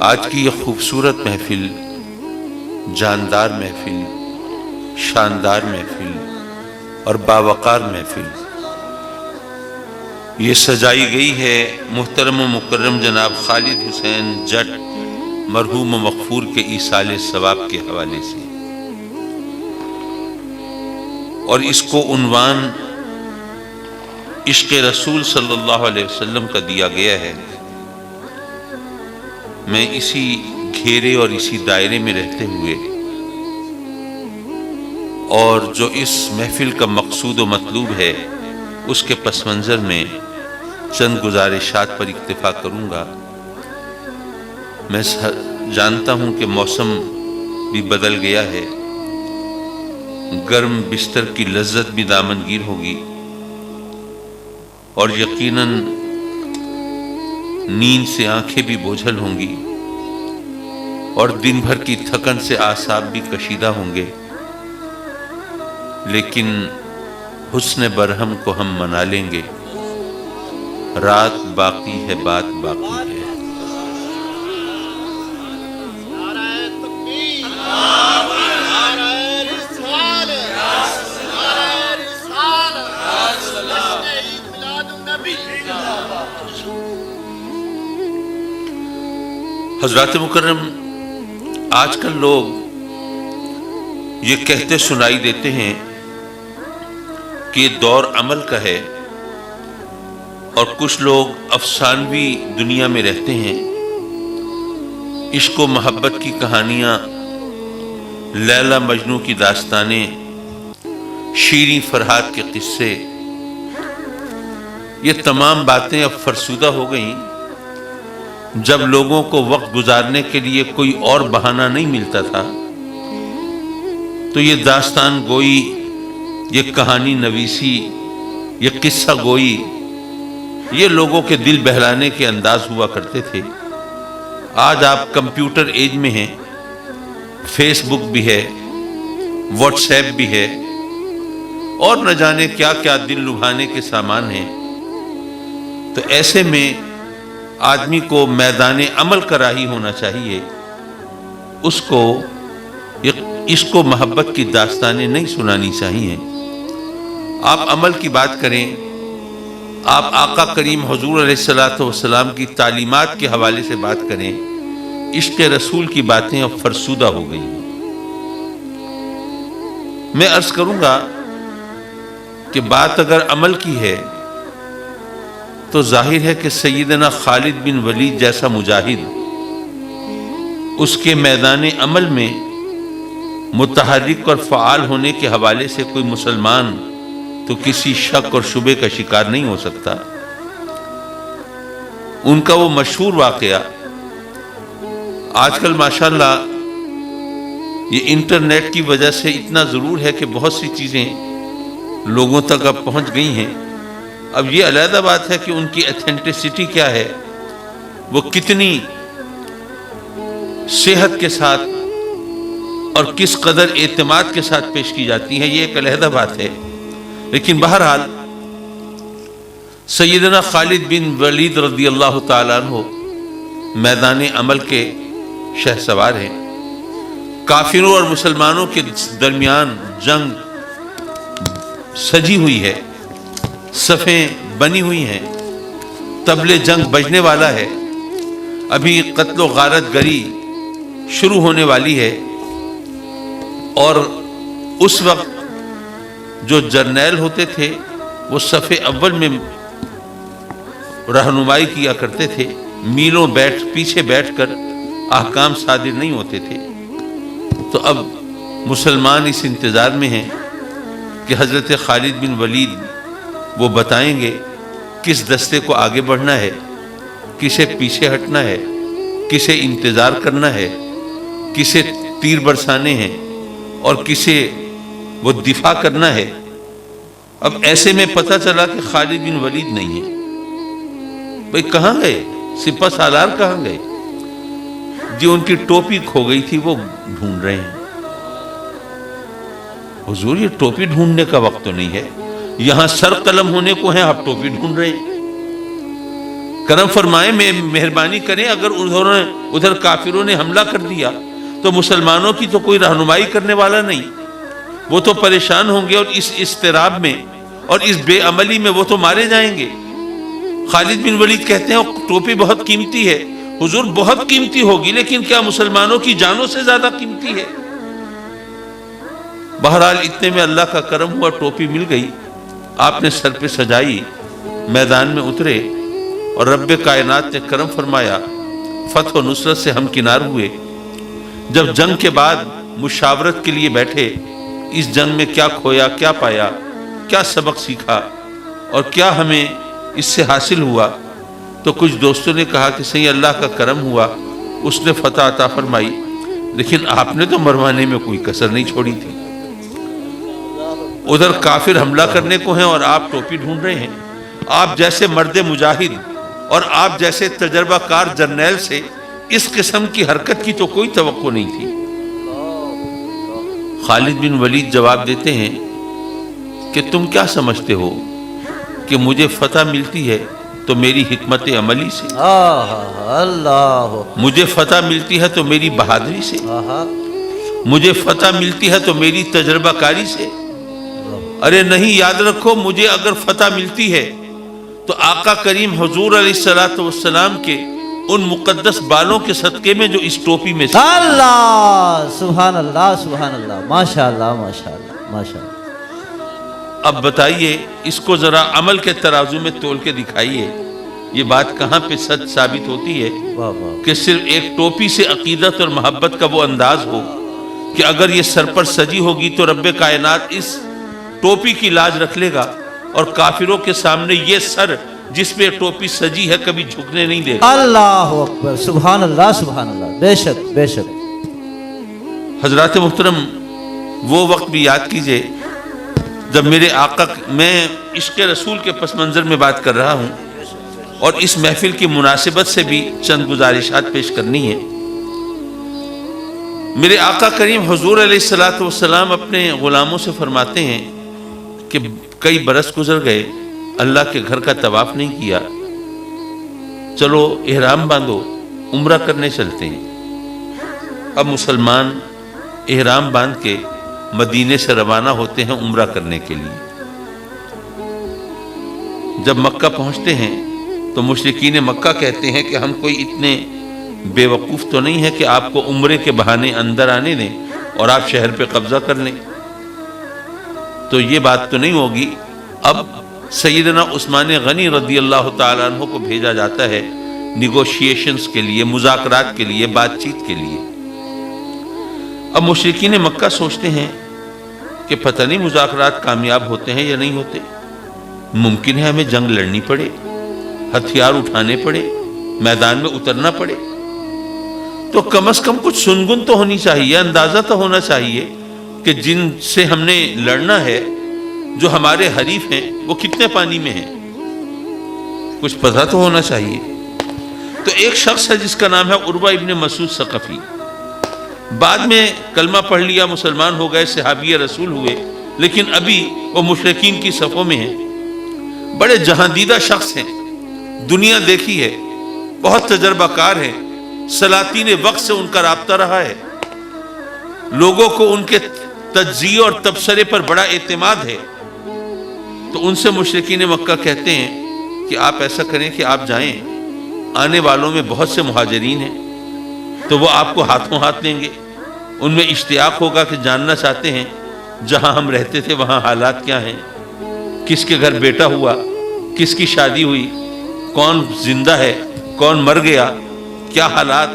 آج کی یہ خوبصورت محفل، جاندار محفل، شاندار محفل اور باوقار محفل یہ سجائی گئی ہے محترم و مکرم جناب خالد حسین جٹ مرحوم و مغفور کے ایصال ثواب کے حوالے سے، اور اس کو عنوان عشق رسول صلی اللہ علیہ وسلم کا دیا گیا ہے۔ میں اسی گھیرے اور اسی دائرے میں رہتے ہوئے اور جو اس محفل کا مقصود و مطلوب ہے اس کے پس منظر میں چند گزارشات پر اکتفا کروں گا۔ میں جانتا ہوں کہ موسم بھی بدل گیا ہے، گرم بستر کی لذت بھی دامنگیر ہوگی اور یقیناً نیند سے آنکھیں بھی بوجھل ہوں گی اور دن بھر کی تھکن سے اعصاب بھی کشیدہ ہوں گے، لیکن حسن برہم کو ہم منا لیں گے۔ رات باقی ہے، بات باقی ہے۔ حضرات مکرم، آج کل لوگ یہ کہتے سنائی دیتے ہیں کہ یہ دور عمل کا ہے، اور کچھ لوگ افسانوی دنیا میں رہتے ہیں۔ عشق و محبت کی کہانیاں، لیلا مجنوں کی داستانیں، شیریں فرحات کے قصے، یہ تمام باتیں اب فرسودہ ہو گئیں۔ جب لوگوں کو وقت گزارنے کے لیے کوئی اور بہانہ نہیں ملتا تھا تو یہ داستان گوئی، یہ کہانی نویسی، یہ قصہ گوئی، یہ لوگوں کے دل بہلانے کے انداز ہوا کرتے تھے۔ آج آپ کمپیوٹر ایج میں ہیں، فیس بک بھی ہے، واٹس ایپ بھی ہے، اور نہ جانے کیا کیا دل لبھانے کے سامان ہیں۔ تو ایسے میں آدمی کو میدان عمل کا راہی ہونا چاہیے، اس کو عشق و محبت کی داستانیں نہیں سنانی چاہیے۔ آپ عمل کی بات کریں، آپ آقا کریم حضور علیہ الصلوۃ والسلام کی تعلیمات کے حوالے سے بات کریں، عشق رسول کی باتیں اب فرسودہ ہو گئی ہیں۔ میں عرض کروں گا کہ بات اگر عمل کی ہے تو ظاہر ہے کہ سیدنا خالد بن ولید جیسا مجاہد، اس کے میدان عمل میں متحرک اور فعال ہونے کے حوالے سے کوئی مسلمان تو کسی شک اور شبے کا شکار نہیں ہو سکتا۔ ان کا وہ مشہور واقعہ آج کل ماشاءاللہ یہ انٹرنیٹ کی وجہ سے اتنا ضرور ہے کہ بہت سی چیزیں لوگوں تک اب پہنچ گئی ہیں۔ اب یہ علیحدہ بات ہے کہ ان کی ایتھینٹسٹی کیا ہے، وہ کتنی صحت کے ساتھ اور کس قدر اعتماد کے ساتھ پیش کی جاتی ہے، یہ ایک علیحدہ بات ہے۔ لیکن بہرحال سیدنا خالد بن ولید رضی اللہ تعالیٰ عنہ میدان عمل کے شہسوار ہیں۔ کافروں اور مسلمانوں کے درمیان جنگ سجی ہوئی ہے، صفیں بنی ہوئی ہیں، طبل جنگ بجنے والا ہے، ابھی قتل و غارت گری شروع ہونے والی ہے، اور اس وقت جو جرنیل ہوتے تھے وہ صف اول میں رہنمائی کیا کرتے تھے، میلوں پیچھے بیٹھ کر احکام صادر نہیں ہوتے تھے۔ تو اب مسلمان اس انتظار میں ہیں کہ حضرت خالد بن ولید وہ بتائیں گے کس دستے کو آگے بڑھنا ہے، کسے پیچھے ہٹنا ہے، کسے انتظار کرنا ہے، کسے تیر برسانے ہیں اور کسے وہ دفاع کرنا ہے۔ اب ایسے میں پتہ چلا کہ خالد بن ولید نہیں ہے۔ بھئی کہاں گئے؟ سپہ سالار کہاں گئے؟ جی ان کی ٹوپی کھو گئی تھی، وہ ڈھونڈ رہے ہیں۔ حضور یہ ٹوپی ڈھونڈنے کا وقت تو نہیں ہے، یہاں سر قلم ہونے کو ہیں، آپ ٹوپی ڈھونڈ رہے ہیں۔ کرم فرمائیں، مہربانی کریں، اگر ادھر کافروں نے حملہ کر دیا تو مسلمانوں کی تو کوئی رہنمائی کرنے والا نہیں، وہ تو پریشان ہوں گے، اور اس اضطراب میں اور اس بے عملی میں وہ تو مارے جائیں گے۔ خالد بن ولید کہتے ہیں ٹوپی بہت قیمتی ہے۔ حضور بہت قیمتی ہوگی، لیکن کیا مسلمانوں کی جانوں سے زیادہ قیمتی ہے؟ بہرحال اتنے میں اللہ کا کرم ہوا، ٹوپی مل گئی، آپ نے سر پہ سجائی، میدان میں اترے، اور رب کائنات نے کرم فرمایا، فتح و نصرت سے ہم کنار ہوئے۔ جب جنگ کے بعد مشاورت کے لیے بیٹھے، اس جنگ میں کیا کھویا، کیا پایا، کیا سبق سیکھا اور کیا ہمیں اس سے حاصل ہوا، تو کچھ دوستوں نے کہا کہ صحیح اللہ کا کرم ہوا، اس نے فتح عطا فرمائی، لیکن آپ نے تو مروانے میں کوئی کسر نہیں چھوڑی تھی۔ ادھر کافر حملہ کرنے کو ہیں اور آپ ٹوپی ڈھونڈ رہے ہیں۔ آپ جیسے مرد مجاہد اور آپ جیسے تجربہ کار جرنیل سے اس قسم کی حرکت کی تو کوئی توقع نہیں تھی۔ خالد بن ولید جواب دیتے ہیں کہ تم کیا سمجھتے ہو کہ مجھے فتح ملتی ہے تو میری حکمت عملی سے، مجھے فتح ملتی ہے تو میری بہادری سے، مجھے فتح ملتی ہے تو میری تجربہ کاری سے؟ ارے نہیں، یاد رکھو، مجھے اگر فتح ملتی ہے تو آقا کریم حضور علیہ السلام کے ان مقدس بالوں کے صدقے میں جو اس ٹوپی میں سے۔ اللہ، سبحان اللہ، سبحان اللہ، ماشاءاللہ، ماشاءاللہ، ماشاءاللہ۔ اب بتائیے، اس کو ذرا عمل کے ترازو میں تول کے دکھائیے، یہ بات کہاں پہ سچ ثابت ہوتی ہے کہ صرف ایک ٹوپی سے عقیدت اور محبت کا وہ انداز ہو کہ اگر یہ سر پر سجی ہوگی تو رب کائنات اس ٹوپی کی لاج رکھ لے گا، اور کافروں کے سامنے یہ سر جس پہ ٹوپی سجی ہے کبھی جھکنے نہیں دے گا۔ اللہ اکبر، سبحان اللہ، سبحان اللہ، بے شک، بے شک۔ حضرات محترم، وہ وقت بھی یاد کیجئے جب میرے آقا، میں عشق رسول کے پس منظر میں بات کر رہا ہوں، اور اس محفل کی مناسبت سے بھی چند گزارشات پیش کرنی ہے۔ میرے آقا کریم حضور علیہ السلام اپنے غلاموں سے فرماتے ہیں کہ کئی برس گزر گئے، اللہ کے گھر کا طواف نہیں کیا، چلو احرام باندھو، عمرہ کرنے چلتے ہیں۔ اب مسلمان احرام باندھ کے مدینے سے روانہ ہوتے ہیں عمرہ کرنے کے لیے۔ جب مکہ پہنچتے ہیں تو مشرکین مکہ کہتے ہیں کہ ہم کوئی اتنے بے وقوف تو نہیں ہے کہ آپ کو عمرے کے بہانے اندر آنے دیں اور آپ شہر پہ قبضہ کر لیں، تو یہ بات تو نہیں ہوگی۔ اب سیدنا عثمان غنی رضی اللہ تعالیٰ عنہ کو بھیجا جاتا ہے نیگوشیشنز کے لیے، مذاکرات کے لیے، بات چیت کے لیے۔ اب مشرکین مکہ سوچتے ہیں کہ پتہ نہیں مذاکرات کامیاب ہوتے ہیں یا نہیں ہوتے، ممکن ہے ہمیں جنگ لڑنی پڑے، ہتھیار اٹھانے پڑے، میدان میں اترنا پڑے، تو کم از کم کچھ سنگن تو ہونی چاہیے، اندازہ تو ہونا چاہیے کہ جن سے ہم نے لڑنا ہے، جو ہمارے حریف ہیں، وہ کتنے پانی میں ہیں، کچھ پتہ تو ہونا چاہیے۔ تو ایک شخص ہے جس کا نام ہے عروہ ابن مسعود ثقفی، بعد میں کلمہ پڑھ لیا، مسلمان ہو گئے، صحابی رسول ہوئے، لیکن ابھی وہ مشرکین کی صفوں میں ہیں۔ بڑے جہاندیدہ شخص ہیں، دنیا دیکھی ہے، بہت تجربہ کار ہیں، سلاطین وقت سے ان کا رابطہ رہا ہے، لوگوں کو ان کے تجزیے اور تبصرے پر بڑا اعتماد ہے۔ تو ان سے مشرکین مکہ کہتے ہیں کہ آپ ایسا کریں کہ آپ جائیں، آنے والوں میں بہت سے مہاجرین ہیں، تو وہ آپ کو ہاتھوں ہاتھ لیں گے، ان میں اشتیاق ہوگا کہ جاننا چاہتے ہیں جہاں ہم رہتے تھے وہاں حالات کیا ہیں، کس کے گھر بیٹا ہوا، کس کی شادی ہوئی، کون زندہ ہے، کون مر گیا، کیا حالات۔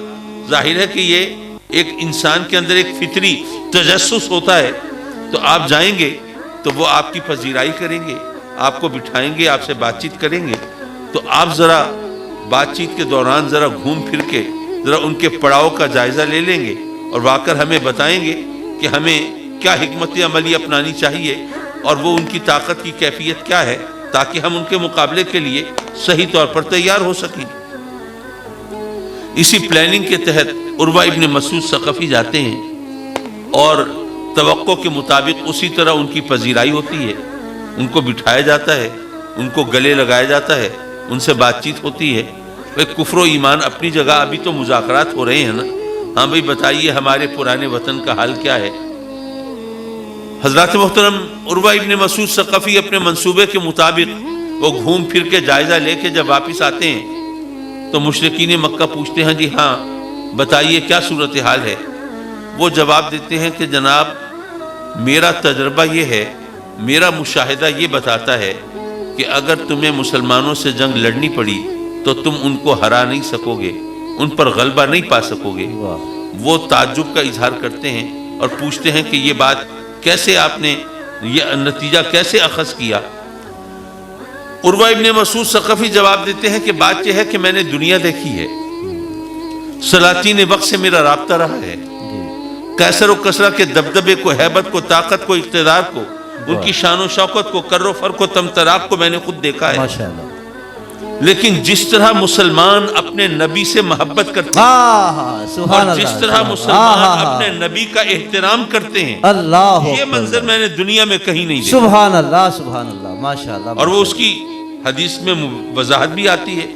ظاہر ہے کہ یہ ایک انسان کے اندر ایک فطری تجسس ہوتا ہے۔ تو آپ جائیں گے تو وہ آپ کی پذیرائی کریں گے، آپ کو بٹھائیں گے، آپ سے بات چیت کریں گے، تو آپ ذرا بات چیت کے دوران ذرا گھوم پھر کے ذرا ان کے پڑاؤ کا جائزہ لے لیں گے، اور وا کر ہمیں بتائیں گے کہ ہمیں کیا حکمت عملی اپنانی چاہیے اور وہ ان کی طاقت کی کیفیت کیا ہے، تاکہ ہم ان کے مقابلے کے لیے صحیح طور پر تیار ہو سکیں۔ اسی پلاننگ کے تحت عروہ ابن مسعود ثقفی جاتے ہیں، اور توقع کے مطابق اسی طرح ان کی پذیرائی ہوتی ہے، ان کو بٹھایا جاتا ہے، ان کو گلے لگایا جاتا ہے، ان سے بات چیت ہوتی ہے. بھائی کفر و ایمان اپنی جگہ، ابھی تو مذاکرات ہو رہے ہیں نا. ہاں بھائی بتائیے ہمارے پرانے وطن کا حال کیا ہے. حضرات محترم عروہ ابن مسعود ثقفی اپنے منصوبے کے مطابق وہ گھوم پھر کے جائزہ لے کے جب واپس آتے ہیں تو مشرکین مکہ پوچھتے ہیں جی ہاں بتائیے کیا صورتحال ہے. وہ جواب دیتے ہیں کہ جناب میرا تجربہ یہ ہے، میرا مشاہدہ یہ بتاتا ہے کہ اگر تمہیں مسلمانوں سے جنگ لڑنی پڑی تو تم ان کو ہرا نہیں سکو گے، ان پر غلبہ نہیں پا سکو گے. وہ تعجب کا اظہار کرتے ہیں اور پوچھتے ہیں کہ یہ بات کیسے آپ نے یہ نتیجہ کیسے اخذ کیا. عروہ ابن مسعود ثقفی جواب دیتے ہیں کہ بات یہ ہے کہ میں نے دنیا دیکھی ہے، سلاطین وقت سے میرا رابطہ رہا ہے. قیصر و کسریٰ کے دبدبے کو، ہیبت کو، طاقت کو، اقتدار کو، ان کی شان و شوکت کو، کر و فر کو، تمطراق کو میں نے خود دیکھا ہے. لیکن جس طرح مسلمان اپنے نبی سے محبت کرتے ہیں اور جس طرح مسلمان اپنے نبی کا احترام کرتے ہیں، یہ منظر میں نے دنیا میں کہیں نہیں دیکھا. سبحان اللہ سبحان اللہ ماشاءاللہ. اور وہ اس کی حدیث میں وضاحت بھی آتی ہے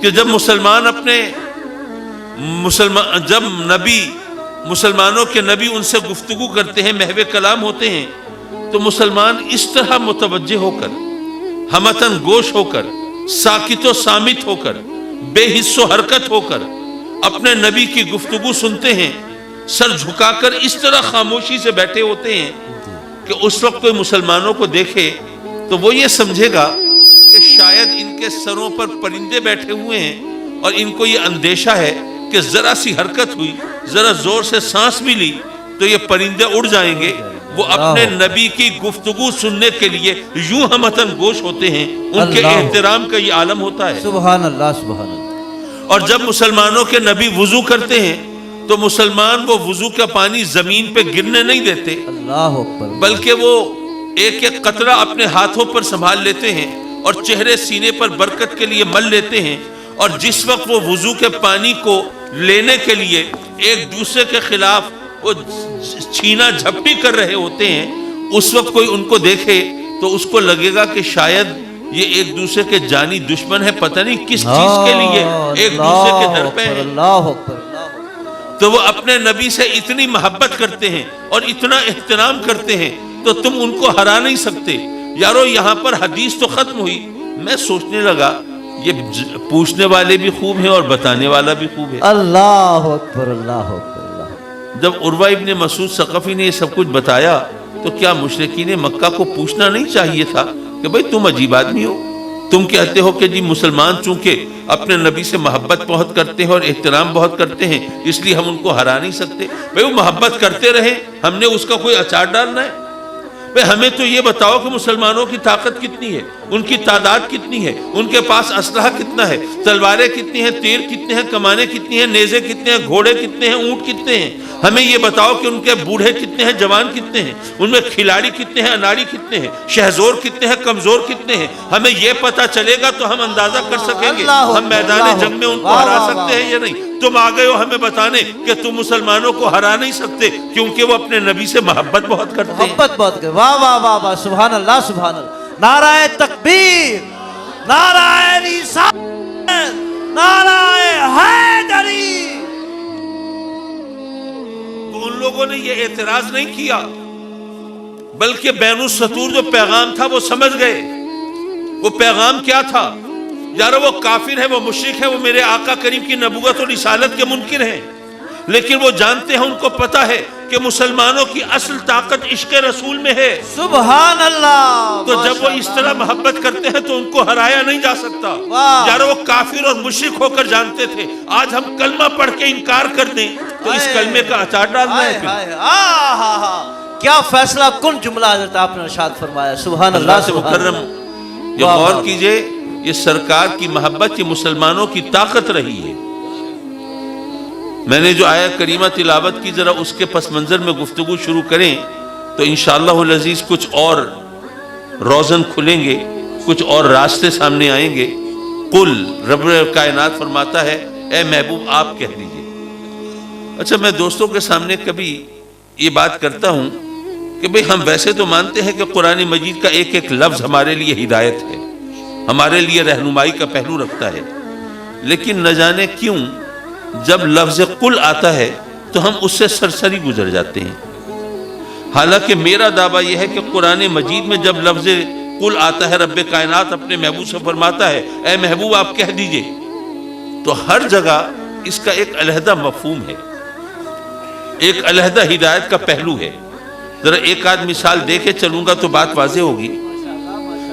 کہ جب مسلمان جب نبی مسلمانوں کے نبی ان سے گفتگو کرتے ہیں، محو کلام ہوتے ہیں، تو مسلمان اس طرح متوجہ ہو کر، ہمتن گوش ہو کر، ساکت و سامت ہو کر، بے حس و حرکت ہو کر اپنے نبی کی گفتگو سنتے ہیں، سر جھکا کر اس طرح خاموشی سے بیٹھے ہوتے ہیں کہ اس وقت کوئی مسلمانوں کو دیکھے تو وہ یہ سمجھے گا کہ شاید ان کے سروں پر پرندے بیٹھے ہوئے ہیں اور ان کو یہ اندیشہ ہے کہ ذرا سی حرکت ہوئی، ذرا زور سے سانس بھی لی تو یہ پرندے اڑ جائیں گے. وہ اپنے نبی کی گفتگو سننے کے لیے یوں ہمتن گوش ہوتے ہیں. ان کے احترام کا یہ عالم ہوتا ہے. سبحان اللہ سبحان اللہ. اور جب مسلمانوں کے نبی وضو کرتے ہیں تو مسلمان وہ وضو کا پانی زمین پہ گرنے نہیں دیتے، اللہ اکبر، بلکہ وہ ایک ایک قطرہ اپنے ہاتھوں پر سنبھال لیتے ہیں اور چہرے سینے پر برکت کے لیے مل لیتے ہیں. اور جس وقت وہ وضو کے پانی کو لینے کے لیے ایک دوسرے کے خلاف وہ چھینا جھپٹی کر رہے ہوتے ہیں، اس وقت کوئی ان کو دیکھے تو اس کو لگے گا کہ شاید یہ ایک دوسرے کے جانی دشمن ہے، پتہ نہیں کس چیز کے لیے ایک دوسرے کے در پہ ہیں. تو وہ اپنے نبی سے اتنی محبت کرتے ہیں اور اتنا احترام کرتے ہیں تو تم ان کو ہرا نہیں سکتے. یارو یہاں پر حدیث تو ختم ہوئی، میں سوچنے لگا یہ پوچھنے والے بھی خوب ہیں اور بتانے والا بھی خوب ہے. اللہ اکبر اللہ اکبر. جب عروہ ابن مسعود ثقفی نے یہ سب کچھ بتایا تو کیا مشرکین مکہ کو پوچھنا نہیں چاہیے تھا کہ بھئی تم عجیب آدمی ہو، تم کہتے ہو کہ جی مسلمان چونکہ اپنے نبی سے محبت بہت کرتے ہیں اور احترام بہت کرتے ہیں اس لیے ہم ان کو ہرا نہیں سکتے. بھئی وہ محبت کرتے رہے، ہم نے اس کا کوئی اچار ڈالنا ہے؟ بھئی ہمیں تو یہ بتاؤ کہ مسلمانوں کی طاقت کتنی ہے، ان کی تعداد کتنی ہے، ان کے پاس اسلحہ کتنا ہے، تلواریں کتنی ہیں، تیر کتنے ہیں، کمانیں کتنی ہیں، نیزے کتنے ہیں، گھوڑے کتنے ہیں، اونٹ کتنے ہیں. ہمیں یہ بتاؤ کہ ان کے بوڑھے کتنے ہیں، جوان کتنے ہیں، ان میں کھلاڑی کتنے ہیں، اناڑی کتنے ہیں، شہزور کتنے ہیں، کمزور کتنے ہیں. ہمیں یہ پتا چلے گا تو ہم اندازہ کر سکیں گے ہم میدان جنگ میں ان کو ہرا سکتے ہیں یا نہیں. تم آ گئے ہو ہمیں بتانے کہ تم مسلمانوں کو ہرا نہیں سکتے کیونکہ وہ اپنے نبی سے محبت بہت کرتے ہیں. محبت بہت کرتے. واہ واہ واہ واہ سبحان اللہ سبحان اللہ. نعرہ تکبیر، نعرہ رسالت، نعرہ حیدری. تو ان لوگوں نے یہ اعتراض نہیں کیا بلکہ بین السطور جو پیغام تھا وہ سمجھ گئے. وہ پیغام کیا تھا؟ یار وہ کافر ہے، وہ مشرک ہے، وہ میرے آقا کریم کی نبوت اور رسالت کے منکر ہیں، لیکن وہ جانتے ہیں، ان کو پتا ہے کہ مسلمانوں کی اصل طاقت عشق رسول میں ہے. سبحان اللہ. تو جب وہ اس طرح محبت کرتے ہیں تو ان کو ہرایا نہیں جا سکتا. یار وہ کافر اور مشرک ہو کر جانتے تھے آج ہم کلمہ پڑھ کے انکار کر دیں تو اس کلمے کا اچار ڈالنا ہے. کیا فیصلہ کن جملہ حضرت آپ نے ارشاد فرمایا. سبحان اللہ سے مکرم. یہ غور کیجئے، یہ سرکار کی محبت یہ مسلمانوں کی طاقت رہی ہے. میں نے جو آیت کریمہ تلاوت کی، ذرا اس کے پس منظر میں گفتگو شروع کریں تو انشاءاللہ العزیز کچھ اور روزن کھلیں گے، کچھ اور راستے سامنے آئیں گے. قل، رب کائنات فرماتا ہے اے محبوب آپ کہہ دیجئے. اچھا میں دوستوں کے سامنے کبھی یہ بات کرتا ہوں کہ بھئی ہم ویسے تو مانتے ہیں کہ قرآن مجید کا ایک ایک لفظ ہمارے لیے ہدایت ہے، ہمارے لیے رہنمائی کا پہلو رکھتا ہے، لیکن نہ جانے کیوں جب لفظ قل آتا ہے تو ہم اس سے سرسری گزر جاتے ہیں۔ حالانکہ میرا دعویٰ یہ ہے کہ قرآن مجید میں جب لفظ قل آتا ہے، رب کائنات اپنے محبوب سے فرماتا ہے اے محبوب آپ کہہ دیجئے، تو ہر جگہ اس کا ایک علیحدہ مفہوم ہے، ایک علیحدہ ہدایت کا پہلو ہے۔ ذرا ایک آدھ مثال دے کے چلوں گا تو بات واضح ہوگی۔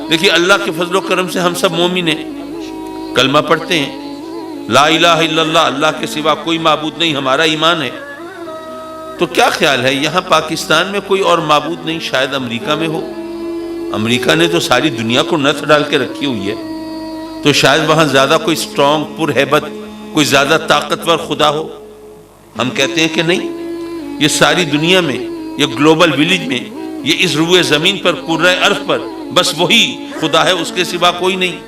دیکھیے اللہ کے فضل و کرم سے ہم سب مومن ہیں، کلمہ پڑھتے ہیں، لا الہ الا اللہ، اللہ کے سوا کوئی معبود نہیں، ہمارا ایمان ہے۔ تو کیا خیال ہے یہاں پاکستان میں کوئی اور معبود نہیں؟ شاید امریکہ میں ہو، امریکہ نے تو ساری دنیا کو نتھ ڈال کے رکھی ہوئی ہے، تو شاید وہاں زیادہ کوئی سٹرونگ پر ہیبت، کوئی زیادہ طاقتور خدا ہو۔ ہم کہتے ہیں کہ نہیں، یہ ساری دنیا میں، یہ گلوبل ویلیج میں، یہ اس روئے زمین پر، کرۂ ارض پر بس وہی خدا ہے، اس کے سوا کوئی نہیں۔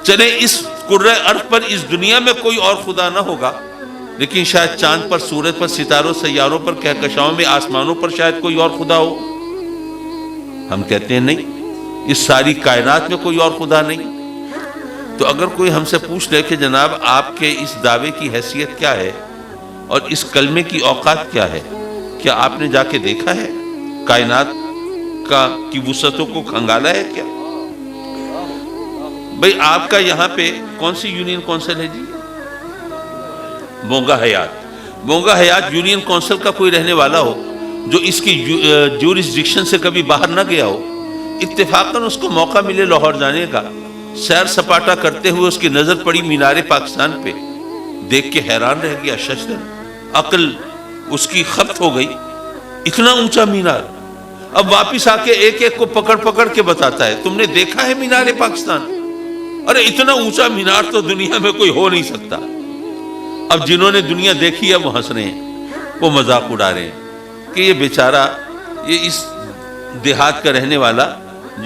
چلے اس کرۂ ارض پر، اس دنیا میں کوئی اور خدا نہ ہوگا، لیکن شاید چاند پر، سورج پر، ستاروں، سیاروں پر، کہکشاؤں میں، آسمانوں پر شاید کوئی اور خدا ہو۔ ہم کہتے ہیں نہیں، اس ساری کائنات میں کوئی اور خدا نہیں۔ تو اگر کوئی ہم سے پوچھ لے کہ جناب آپ کے اس دعوے کی حیثیت کیا ہے اور اس کلمے کی اوقات کیا ہے، کیا آپ نے جا کے دیکھا ہے کائنات کی وسعتوں کو کھنگالا ہے کیا؟ بھئی آپ کا یہاں پہ کون سی یونین کونسل ہے جی؟ بونگا حیات۔ بونگا حیات یونین کونسل کا کوئی رہنے والا ہو جو اس کی جورسڈکشن سے کبھی باہر نہ گیا ہو، اتفاقاً اس کو موقع ملے لاہور جانے کا، سیر سپاٹا کرتے ہوئے اس کی نظر پڑی مینار پاکستان پہ، دیکھ کے حیران رہ گیا، ششدر عقل اس کی خبت ہو گئی، اتنا اونچا مینار۔ اب واپس آ کے ایک ایک کو پکڑ پکڑ کے بتاتا ہے تم نے دیکھا ہے مینار پاکستان؟ ارے اتنا اونچا مینار تو دنیا میں کوئی ہو نہیں سکتا۔ اب جنہوں نے دنیا دیکھی ہے وہ ہنس رہے ہیں، وہ مذاق اڑا رہے ہیں کہ یہ بیچارہ، یہ اس دیہات کا رہنے والا،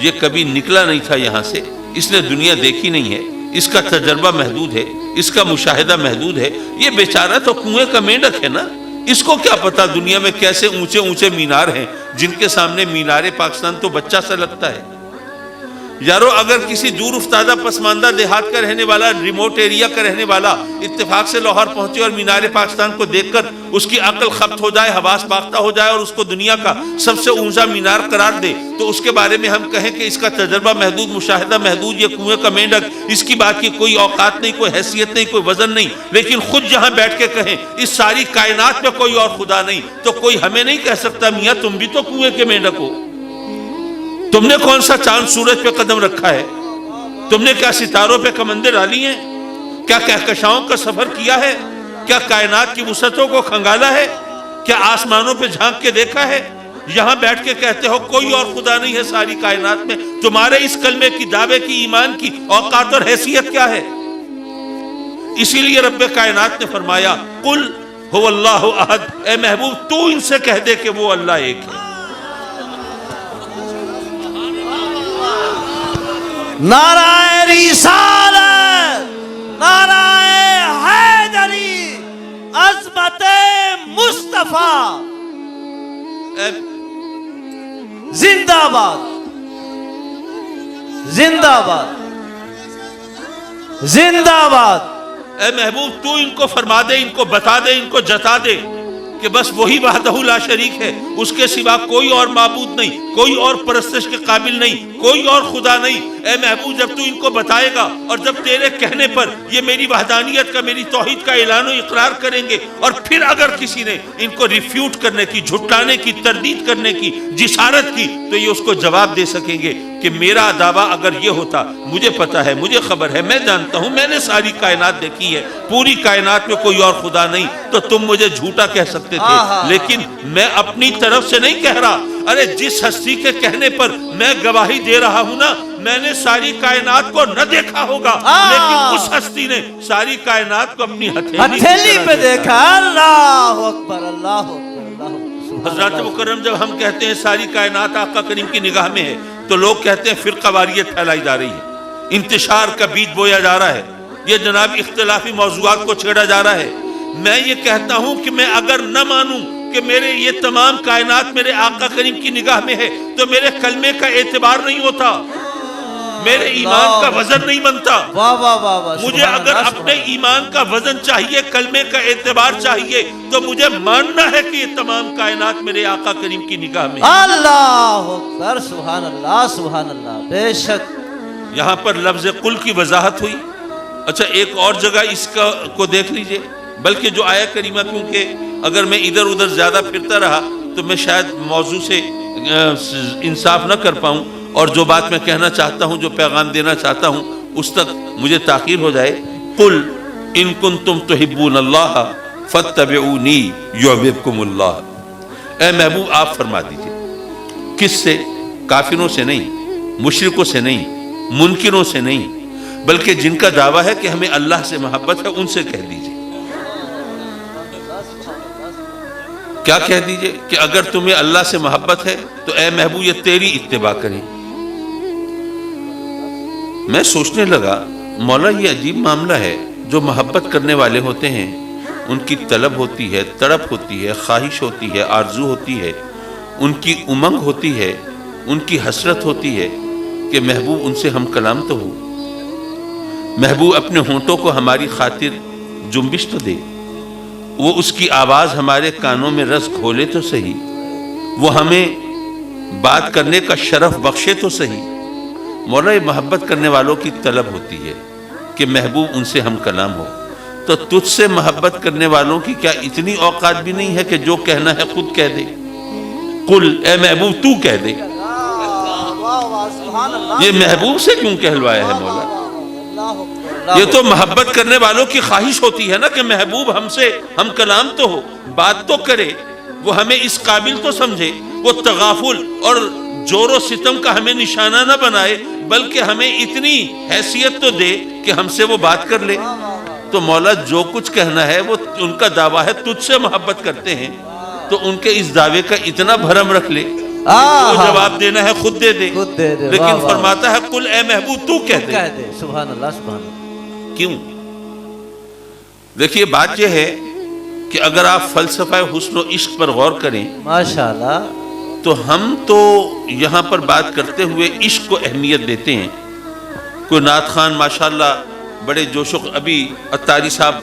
یہ کبھی نکلا نہیں تھا یہاں سے، اس نے دنیا دیکھی نہیں ہے، اس کا تجربہ محدود ہے، اس کا مشاہدہ محدود ہے، یہ بیچارہ تو کنویں کا مینڈک ہے نا، اس کو کیا پتا دنیا میں کیسے اونچے اونچے مینار ہیں جن کے سامنے مینار پاکستان تو بچہ سا لگتا ہے۔ یارو اگر کسی دور افتادہ پسماندہ دیہات کا رہنے والا، ریموٹ ایریا کا رہنے والا اتفاق سے لاہور پہنچے اور مینار پاکستان کو دیکھ کر اس کی عقل خبت ہو جائے، حواس باختہ ہو جائے اور اس کو دنیا کا سب سے اونچا مینار قرار دے، تو اس کے بارے میں ہم کہیں کہ اس کا تجربہ محدود، مشاہدہ محدود، یہ کنویں کا مینڈک، اس کی بات کی کوئی اوقات نہیں، کوئی حیثیت نہیں، کوئی وزن نہیں، لیکن خود جہاں بیٹھ کے کہیں اس ساری کائنات میں کوئی اور خدا نہیں، تو کوئی ہمیں نہیں کہہ سکتا میاں تم بھی تو کنویں کے مینڈک ہو۔ تم نے کون سا چاند سورج پہ قدم رکھا ہے؟ تم نے کیا ستاروں پہ کمندیں ڈالی ہیں؟ کیا کہکشاؤں کا سفر کیا ہے؟ کیا کائنات کی وسعتوں کو کھنگالا ہے؟ کیا آسمانوں پہ جھانک کے دیکھا ہے؟ یہاں بیٹھ کے کہتے ہو کوئی اور خدا نہیں ہے ساری کائنات میں۔ تمہارے اس کلمے کی، دعوے کی، ایمان کی اوقات اور حیثیت کیا ہے؟ اسی لیے رب کائنات نے فرمایا قل هو اللہ احد، اے محبوب تو ان سے کہہ دے کہ وہ اللہ ایک ہے۔ نعرہ رسالت، نعرہ حیدری، عظمت مصطفیٰ، زندہ باد، زندہ باد، زندہ باد۔ اے محبوب تو ان کو فرما دے، ان کو بتا دے، ان کو جتا دے کہ بس وہی وحدہ لا شریک ہے، اس کے سوا کوئی اور معبود نہیں، کوئی اور پرستش کے قابل نہیں، کوئی اور خدا نہیں۔ اے محبوب جب تو ان کو بتائے گا اور جب تیرے کہنے پر یہ میری وحدانیت کا، میری توحید کا اعلان و اقرار کریں گے، اور پھر اگر کسی نے ان کو ریفیوٹ کرنے کی، جھٹلانے کی، تردید کرنے کی جسارت کی، تو یہ اس کو جواب دے سکیں گے کہ میرا دعویٰ اگر یہ ہوتا، مجھے پتا ہے، مجھے خبر ہے، میں جانتا ہوں، میں نے ساری کائنات دیکھی ہے، پوری کائنات میں کوئی اور خدا نہیں، تو تم مجھے جھوٹا کہہ سکتے تھے، لیکن میں اپنی طرف سے نہیں کہہ رہا۔ ارے جس ہستی کے کہنے پر میں گواہی دے رہا ہوں نا، میں نے ساری کائنات کو نہ دیکھا ہوگا، لیکن اس ہستی نے ساری کائنات کو اپنی ہتھیلی پہ دیکھا۔ اللہ اکبر، اللہ اکبر۔ حضرات مکرم جب ہم کہتے ہیں ساری کائنات آقا کریم کی نگاہ میں ہے، تو لوگ کہتے ہیں فرقہ واریت پھیلائی جا رہی ہے، انتشار کا بیج بویا جا رہا ہے، یہ جناب اختلافی موضوعات کو چھیڑا جا رہا ہے۔ میں یہ کہتا ہوں کہ میں اگر نہ مانوں کہ میرے یہ تمام کائنات میرے آقا کریم کی نگاہ میں ہے، تو میرے کلمے کا اعتبار نہیں ہوتا۔ میرے ایمان کا وزن نہیں بنتا. واہ واہ واہ واہ. مجھے سبحان اگر اللہ، اپنے ایمان کا وزن چاہیے، کلمے کا اعتبار چاہیے، تو مجھے ماننا ہے کہ یہ تمام کائنات میرے آقا کریم کی نگاہ میں. اللہ اکبر. سبحان اللہ سبحان اللہ. بے شک. یہاں پر لفظ قل کی وضاحت ہوئی. اچھا ایک اور جگہ اس کو دیکھ لیجئے، بلکہ جو آیہ کریمہ، کیونکہ اگر میں ادھر ادھر زیادہ پھرتا رہا تو میں شاید موضوع سے انصاف نہ کر پاؤں، اور جو بات میں کہنا چاہتا ہوں، جو پیغام دینا چاہتا ہوں، اس تک مجھے تاخیر ہو جائے. قل ان کنتم تحبون اللہ فاتبعونی یحببکم اللہ. اے محبوب آپ فرما دیجئے. کس سے؟ کافروں سے نہیں، مشرکوں سے نہیں، منکروں سے نہیں، بلکہ جن کا دعویٰ ہے کہ ہمیں اللہ سے محبت ہے، ان سے کہہ دیجئے. کیا کہہ دیجئے؟ کہ اگر تمہیں اللہ سے محبت ہے تو اے محبوب یہ تیری اتباع کریں. میں سوچنے لگا مولا یہ عجیب معاملہ ہے. جو محبت کرنے والے ہوتے ہیں ان کی طلب ہوتی ہے، تڑپ ہوتی ہے، خواہش ہوتی ہے، آرزو ہوتی ہے، ان کی امنگ ہوتی ہے، ان کی حسرت ہوتی ہے کہ محبوب ان سے ہم کلام تو ہو. محبوب اپنے ہونٹوں کو ہماری خاطر جنبش تو دے، وہ اس کی آواز ہمارے کانوں میں رس گھولے تو صحیح، وہ ہمیں بات کرنے کا شرف بخشے تو صحیح. مولا محبت کرنے والوں کی طلب ہوتی ہے کہ محبوب ان سے ہم کلام ہو. تو تجھ سے محبت کرنے والوں کی کیا اتنی اوقات بھی نہیں ہے کہ جو کہنا ہے خود کہہ دے؟ قل اے محبوب تو کہہ دے. یہ محبوب سے کیوں کہلوایا ہے مولا؟ یہ تو محبت کرنے والوں کی خواہش ہوتی ہے نا کہ محبوب ہم کلام تو ہو، بات تو کرے، وہ ہمیں اس قابل تو سمجھے، وہ تغافل اور جور و ستم کا ہمیں نشانہ نہ بنائے، بلکہ ہمیں اتنی حیثیت تو دے کہ ہم سے وہ بات کر لے. تو مولا جو کچھ کہنا ہے وہ ان کا دعویٰ ہے، تجھ سے محبت کرتے ہیں، تو ان کے اس دعوے کا اتنا بھرم رکھ لے، جو جواب دینا ہے خود دے دے. لیکن فرماتا ہے قل اے محبوب تو کہہ دے. سبحان اللہ سبحان اللہ. کیوں؟ دیکھیے بات یہ ہے کہ اگر آپ فلسفہ حسن و عشق پر غور کریں ماشاءاللہ، تو ہم تو یہاں پر بات کرتے ہوئے عشق کو اہمیت دیتے ہیں. کوئی نعت خان ماشاءاللہ بڑے جوش و ابھی عطاری صاحب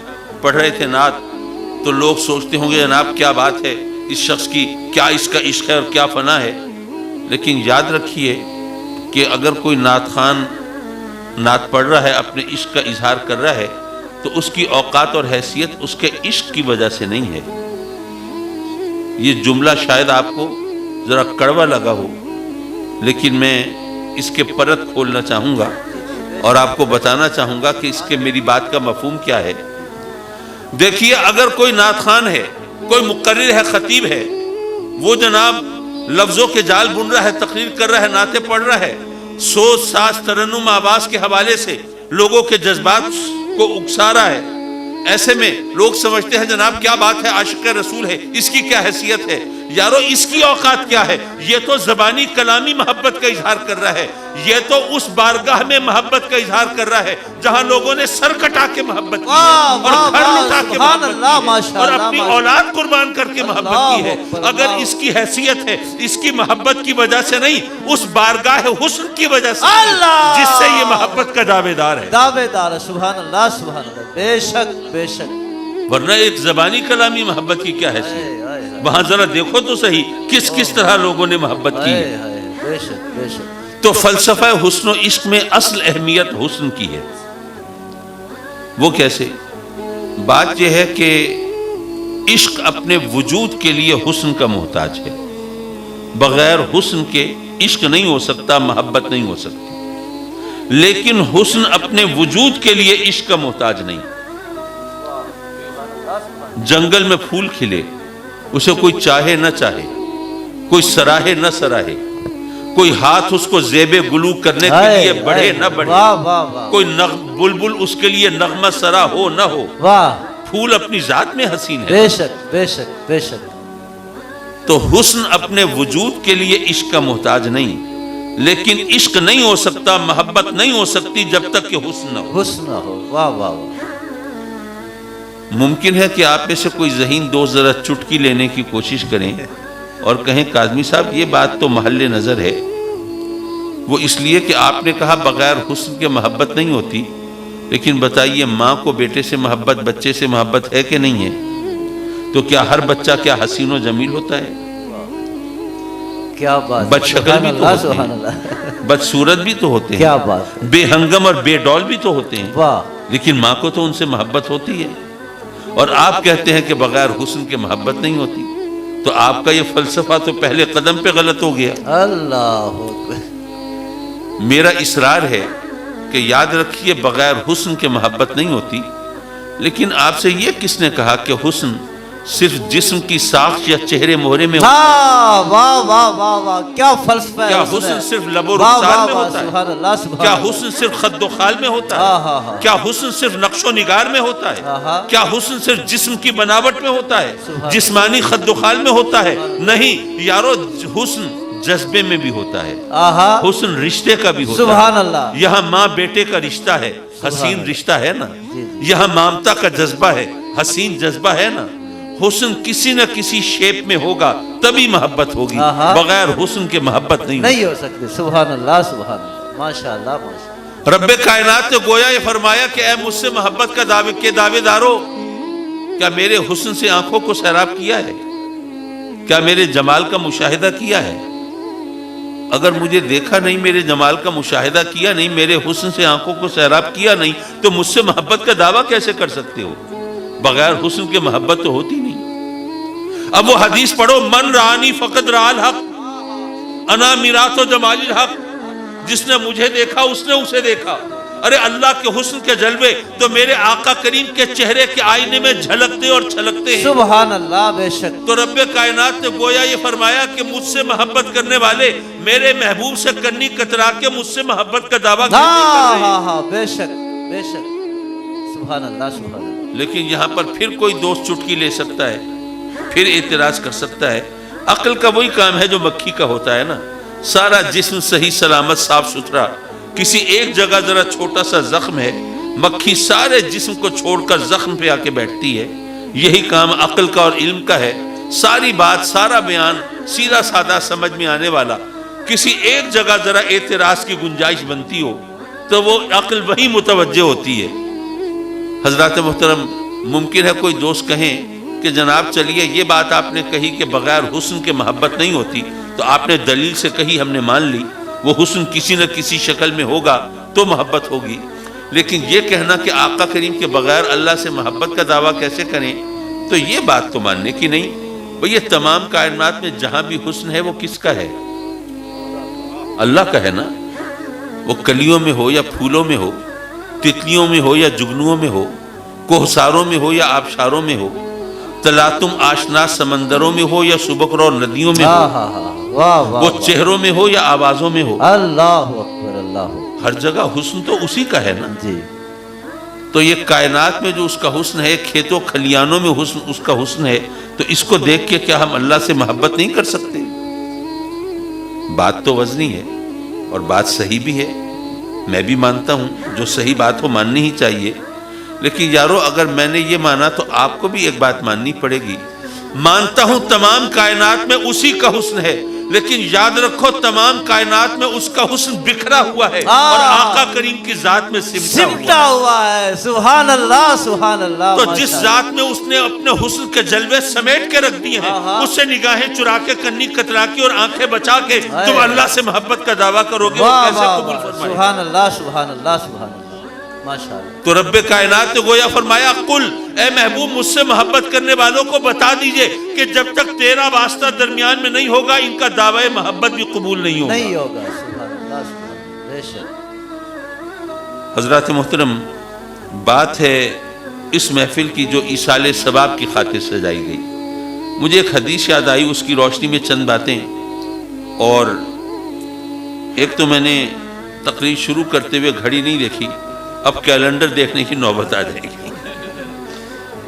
پڑھ رہے تھے نعت، تو لوگ سوچتے ہوں گے جناب کیا بات ہے اس شخص کی، کیا اس کا عشق ہے اور کیا فنا ہے. لیکن یاد رکھیے کہ اگر کوئی نعت خان نعت پڑھ رہا ہے، اپنے عشق کا اظہار کر رہا ہے، تو اس کی اوقات اور حیثیت اس کے عشق کی وجہ سے نہیں ہے. یہ جملہ شاید آپ کو ذرا کڑوا لگا ہو، لیکن میں اس کے پرت کھولنا چاہوں گا اور آپ کو بتانا چاہوں گا کہ اس کے میری بات کا مفہوم کیا ہے. دیکھیے اگر کوئی نعت خان ہے، کوئی مقرر ہے، خطیب ہے، وہ جناب لفظوں کے جال بن رہا ہے، تقریر کر رہا ہے، نعتیں پڑھ رہا ہے، سوز ساز ترنم آواز کے حوالے سے لوگوں کے جذبات کو اکسا رہا ہے. ایسے میں لوگ سمجھتے ہیں جناب کیا بات ہے، عاشق رسول ہے، اس کی کیا حیثیت ہے. یارو اس کی اوقات کیا ہے؟ یہ تو زبانی کلامی محبت کا اظہار کر رہا ہے، یہ تو اس بارگاہ میں محبت کا اظہار کر رہا ہے جہاں لوگوں نے سر کٹا کے محبت کی ہے، اور گھر لٹا کے محبت کی ہے، اور اپنی اولاد قربان کر کے محبت کی ہے. اگر اس کی حیثیت ہے، اس کی محبت کی وجہ سے نہیں، اس بارگاہ حسن کی وجہ سے جس سے یہ محبت کا دعوے دار ہے. دعوے دار ہے. سبحان اللہ سبحان اللہ. بے شک بے شک. ورنہ ایک زبانی کلامی محبت کی کیا حیثیت؟ وہاں ذرا دیکھو تو صحیح کس کس طرح لوگوں نے محبت کی ہے. بے شک بے شک. تو فلسفہ حسن و عشق میں اصل اہمیت حسن کی ہے. وہ کیسے؟ بات یہ ہے کہ عشق اپنے وجود کے لیے حسن کا محتاج ہے. بغیر حسن کے عشق نہیں ہو سکتا، محبت نہیں ہو سکتی. لیکن حسن اپنے وجود کے لیے عشق کا محتاج نہیں. جنگل میں پھول کھلے، اسے کوئی چاہے نہ چاہے، کوئی سراہے نہ سراہے، کوئی ہاتھ اس کو زیب گلو کرنے کے لیے بڑھے نہ بڑھے، کوئی بلبل اس کے لیے نغمہ سرا ہو نہ ہو، پھول اپنی ذات میں حسین ہے. بے شک بے شک بے شک. تو حسن اپنے وجود کے لیے عشق کا محتاج نہیں، لیکن عشق نہیں ہو سکتا، محبت نہیں ہو سکتی جب تک کہ حسن نہ ہو. حسن نہ ہو. واہ واہ واہ. ممکن ہے کہ آپ میں سے کوئی ذہین دوست ذرا چٹکی لینے کی کوشش کریں اور کہیں کاظمی صاحب یہ بات تو محل نظر ہے. وہ اس لیے کہ آپ نے کہا بغیر حسن کے محبت نہیں ہوتی، لیکن بتائیے ماں کو بیٹے سے محبت، بچے سے محبت ہے کہ نہیں ہے؟ تو کیا ہر بچہ کیا حسین و جمیل ہوتا ہے؟ کیا بات، بد شکل بھی تو ہوتے ہیں، بدصورت بھی تو ہوتے ہیں، کیا بات، بے ہنگم اور بے ڈول بھی تو ہوتے ہیں، واہ، لیکن ماں کو تو ان سے محبت ہوتی ہے، اور آپ کہتے ہیں کہ بغیر حسن کے محبت نہیں ہوتی۔ تو آپ کا یہ فلسفہ تو پہلے قدم پہ غلط ہو گیا۔ اللہ اکبر۔ میرا اصرار ہے کہ یاد رکھیے بغیر حسن کے محبت نہیں ہوتی، لیکن آپ سے یہ کس نے کہا کہ حسن صرف جسم کی ساخت یا چہرے مہرے میں ہوتا ہے؟ ہاں، واہ واہ واہ واہ، کیا فلسفہ ہے کیا اس حسن میں۔ صرف لب و واہ رخسار واہ میں واہ، ہوتا سبحان ہے؟ اللہ سبحان کیا اللہ۔ حسن صرف خد و خال میں ہوتا ہاں ہاں ہاں۔ ہے؟ کیا حسن صرف نقش و نگار میں ہوتا ہے؟ ہاں۔ کیا حسن صرف جسم کی بناوٹ میں ہوتا ہے، سبحان جسمانی خد و خال میں ہوتا ہے؟ نہیں یارو، حسن جذبے میں بھی ہوتا ہے، آہا، حسن رشتے کا بھی ہوتا ہے۔ سبحان اللہ۔ یہاں ماں بیٹے کا رشتہ ہے، حسین رشتہ ہے نا؟ یہاں مامتا کا جذبہ ہے، حسین جذبہ ہے نا؟ حسن کسی نہ کسی شیپ میں ہوگا تبھی محبت ہوگی، بغیر حسن کے محبت نہیں ہو سکتی۔ سبحان اللہ سبحان اللہ، ماشاء اللہ ماشاء اللہ۔ رب کائنات نے گویا یہ فرمایا کہ اے مجھ سے محبت کا دعوے دارو، کیا میرے حسن سے آنکھوں کو سیراب کیا ہے؟ کیا میرے جمال کا مشاہدہ کیا ہے؟ اگر مجھے دیکھا نہیں، میرے جمال کا مشاہدہ کیا نہیں، میرے حسن سے آنکھوں کو سیراب کیا نہیں، تو مجھ سے محبت کا دعویٰ کیسے کر سکتے ہو؟ بغیر حسن کے محبت تو ہوتی نہیں۔ اب وہ حدیث پڑھو، من رانی فقد رأى الحق انا میراث و جمال الحق، جس نے مجھے دیکھا اس نے اسے دیکھا۔ ارے اللہ کے حسن کے جلوے تو میرے آقا کریم کے چہرے کے آئینے میں جھلکتے اور چھلکتے ہیں۔ سبحان اللہ، بے شک۔ تو رب کائنات نے گویا یہ فرمایا کہ مجھ سے محبت کرنے والے میرے محبوب سے کنی کترا کے مجھ سے محبت کا دعویٰ ہاں ہاں، بے شک بے شک، سبحان اللہ سبحان اللہ۔ لیکن یہاں پر پھر کوئی دوست چٹکی لے سکتا ہے، پھر اعتراض کر سکتا ہے۔ عقل کا وہی کام ہے جو مکھی کا ہوتا ہے نا، سارا جسم صحیح سلامت صاف ستھرا، کسی ایک جگہ ذرا چھوٹا سا زخم ہے، مکھی سارے جسم کو چھوڑ کر زخم پہ آ کے بیٹھتی ہے۔ یہی کام عقل کا اور علم کا ہے، ساری بات سارا بیان سیدھا سادہ سمجھ میں آنے والا، کسی ایک جگہ ذرا اعتراض کی گنجائش بنتی ہو تو وہ عقل وہی متوجہ ہوتی ہے۔ حضرات محترم، ممکن ہے کوئی دوست کہیں کہ جناب چلیے یہ بات آپ نے کہی کہ بغیر حسن کے محبت نہیں ہوتی، تو آپ نے دلیل سے کہی، ہم نے مان لی، وہ حسن کسی نہ کسی شکل میں ہوگا تو محبت ہوگی، لیکن یہ کہنا کہ آقا کریم کے بغیر اللہ سے محبت کا دعویٰ کیسے کریں، تو یہ بات تو ماننے کی نہیں۔ وہ یہ تمام کائنات میں جہاں بھی حسن ہے وہ کس کا ہے؟ اللہ کا ہے نا۔ وہ کلیوں میں ہو یا پھولوں میں ہو، تتلیوں میں ہو یا جگنوں میں ہو، کوہساروں میں ہو یا آبشاروں میں ہو، تلاتم آشنا سمندروں میں ہو یا سبکرو ندیوں میں ہو، وہ چہروں میں ہو یا آوازوں میں ہو، اللہ اکبر اللہ، ہر جگہ حسن تو اسی کا ہے نا۔ جی، تو یہ کائنات میں جو اس کا حسن ہے، کھیتوں کھلیانوں میں حسن اس کا حسن ہے، تو اس کو دیکھ کے کیا ہم اللہ سے محبت نہیں کر سکتے؟ بات تو وزنی ہے اور بات صحیح بھی ہے، میں بھی مانتا ہوں، جو صحیح بات ہو ماننی ہی چاہیے، لیکن یارو اگر میں نے یہ مانا تو آپ کو بھی ایک بات ماننی پڑے گی۔ مانتا ہوں تمام کائنات میں اسی کا حسن ہے، لیکن یاد رکھو تمام کائنات میں اس کا حسن بکھرا ہوا ہے اور آقا کریم کی ذات میں سمٹا ہوا ہے۔ سبحان اللہ سبحان اللہ۔ تو جس ذات میں اس نے اپنے حسن کے جلوے سمیٹ کے رکھ دیے ہیں، اس سے نگاہیں چرا کے، کنی کترا کے اور آنکھیں بچا کے تم اللہ سے محبت کا دعویٰ کرو گے، وہ کیسے قبول فرمائے؟ سبحان اللہ سبحان اللہ سبحان اللہ، ماشاءاللہ۔ تو رب کائنات نے گویا فرمایا، قل اے محبوب مجھ سے محبت کرنے والوں کو بتا دیجئے کہ جب تک تیرا واسطہ درمیان میں نہیں ہوگا ان کا دعوی محبت بھی قبول نہیں ہوگا۔ سبحان اللہ سبحان اللہ، بے شک۔ حضرات محترم، بات ہے اس محفل کی جو ایصال ثواب کی خاطر سجائی گئی۔ مجھے ایک حدیث یاد آئی، اس کی روشنی میں چند باتیں، اور ایک تو میں نے تقریر شروع کرتے ہوئے گھڑی نہیں دیکھی، اب کیلنڈر دیکھنے کی نوبت آ جائے گی۔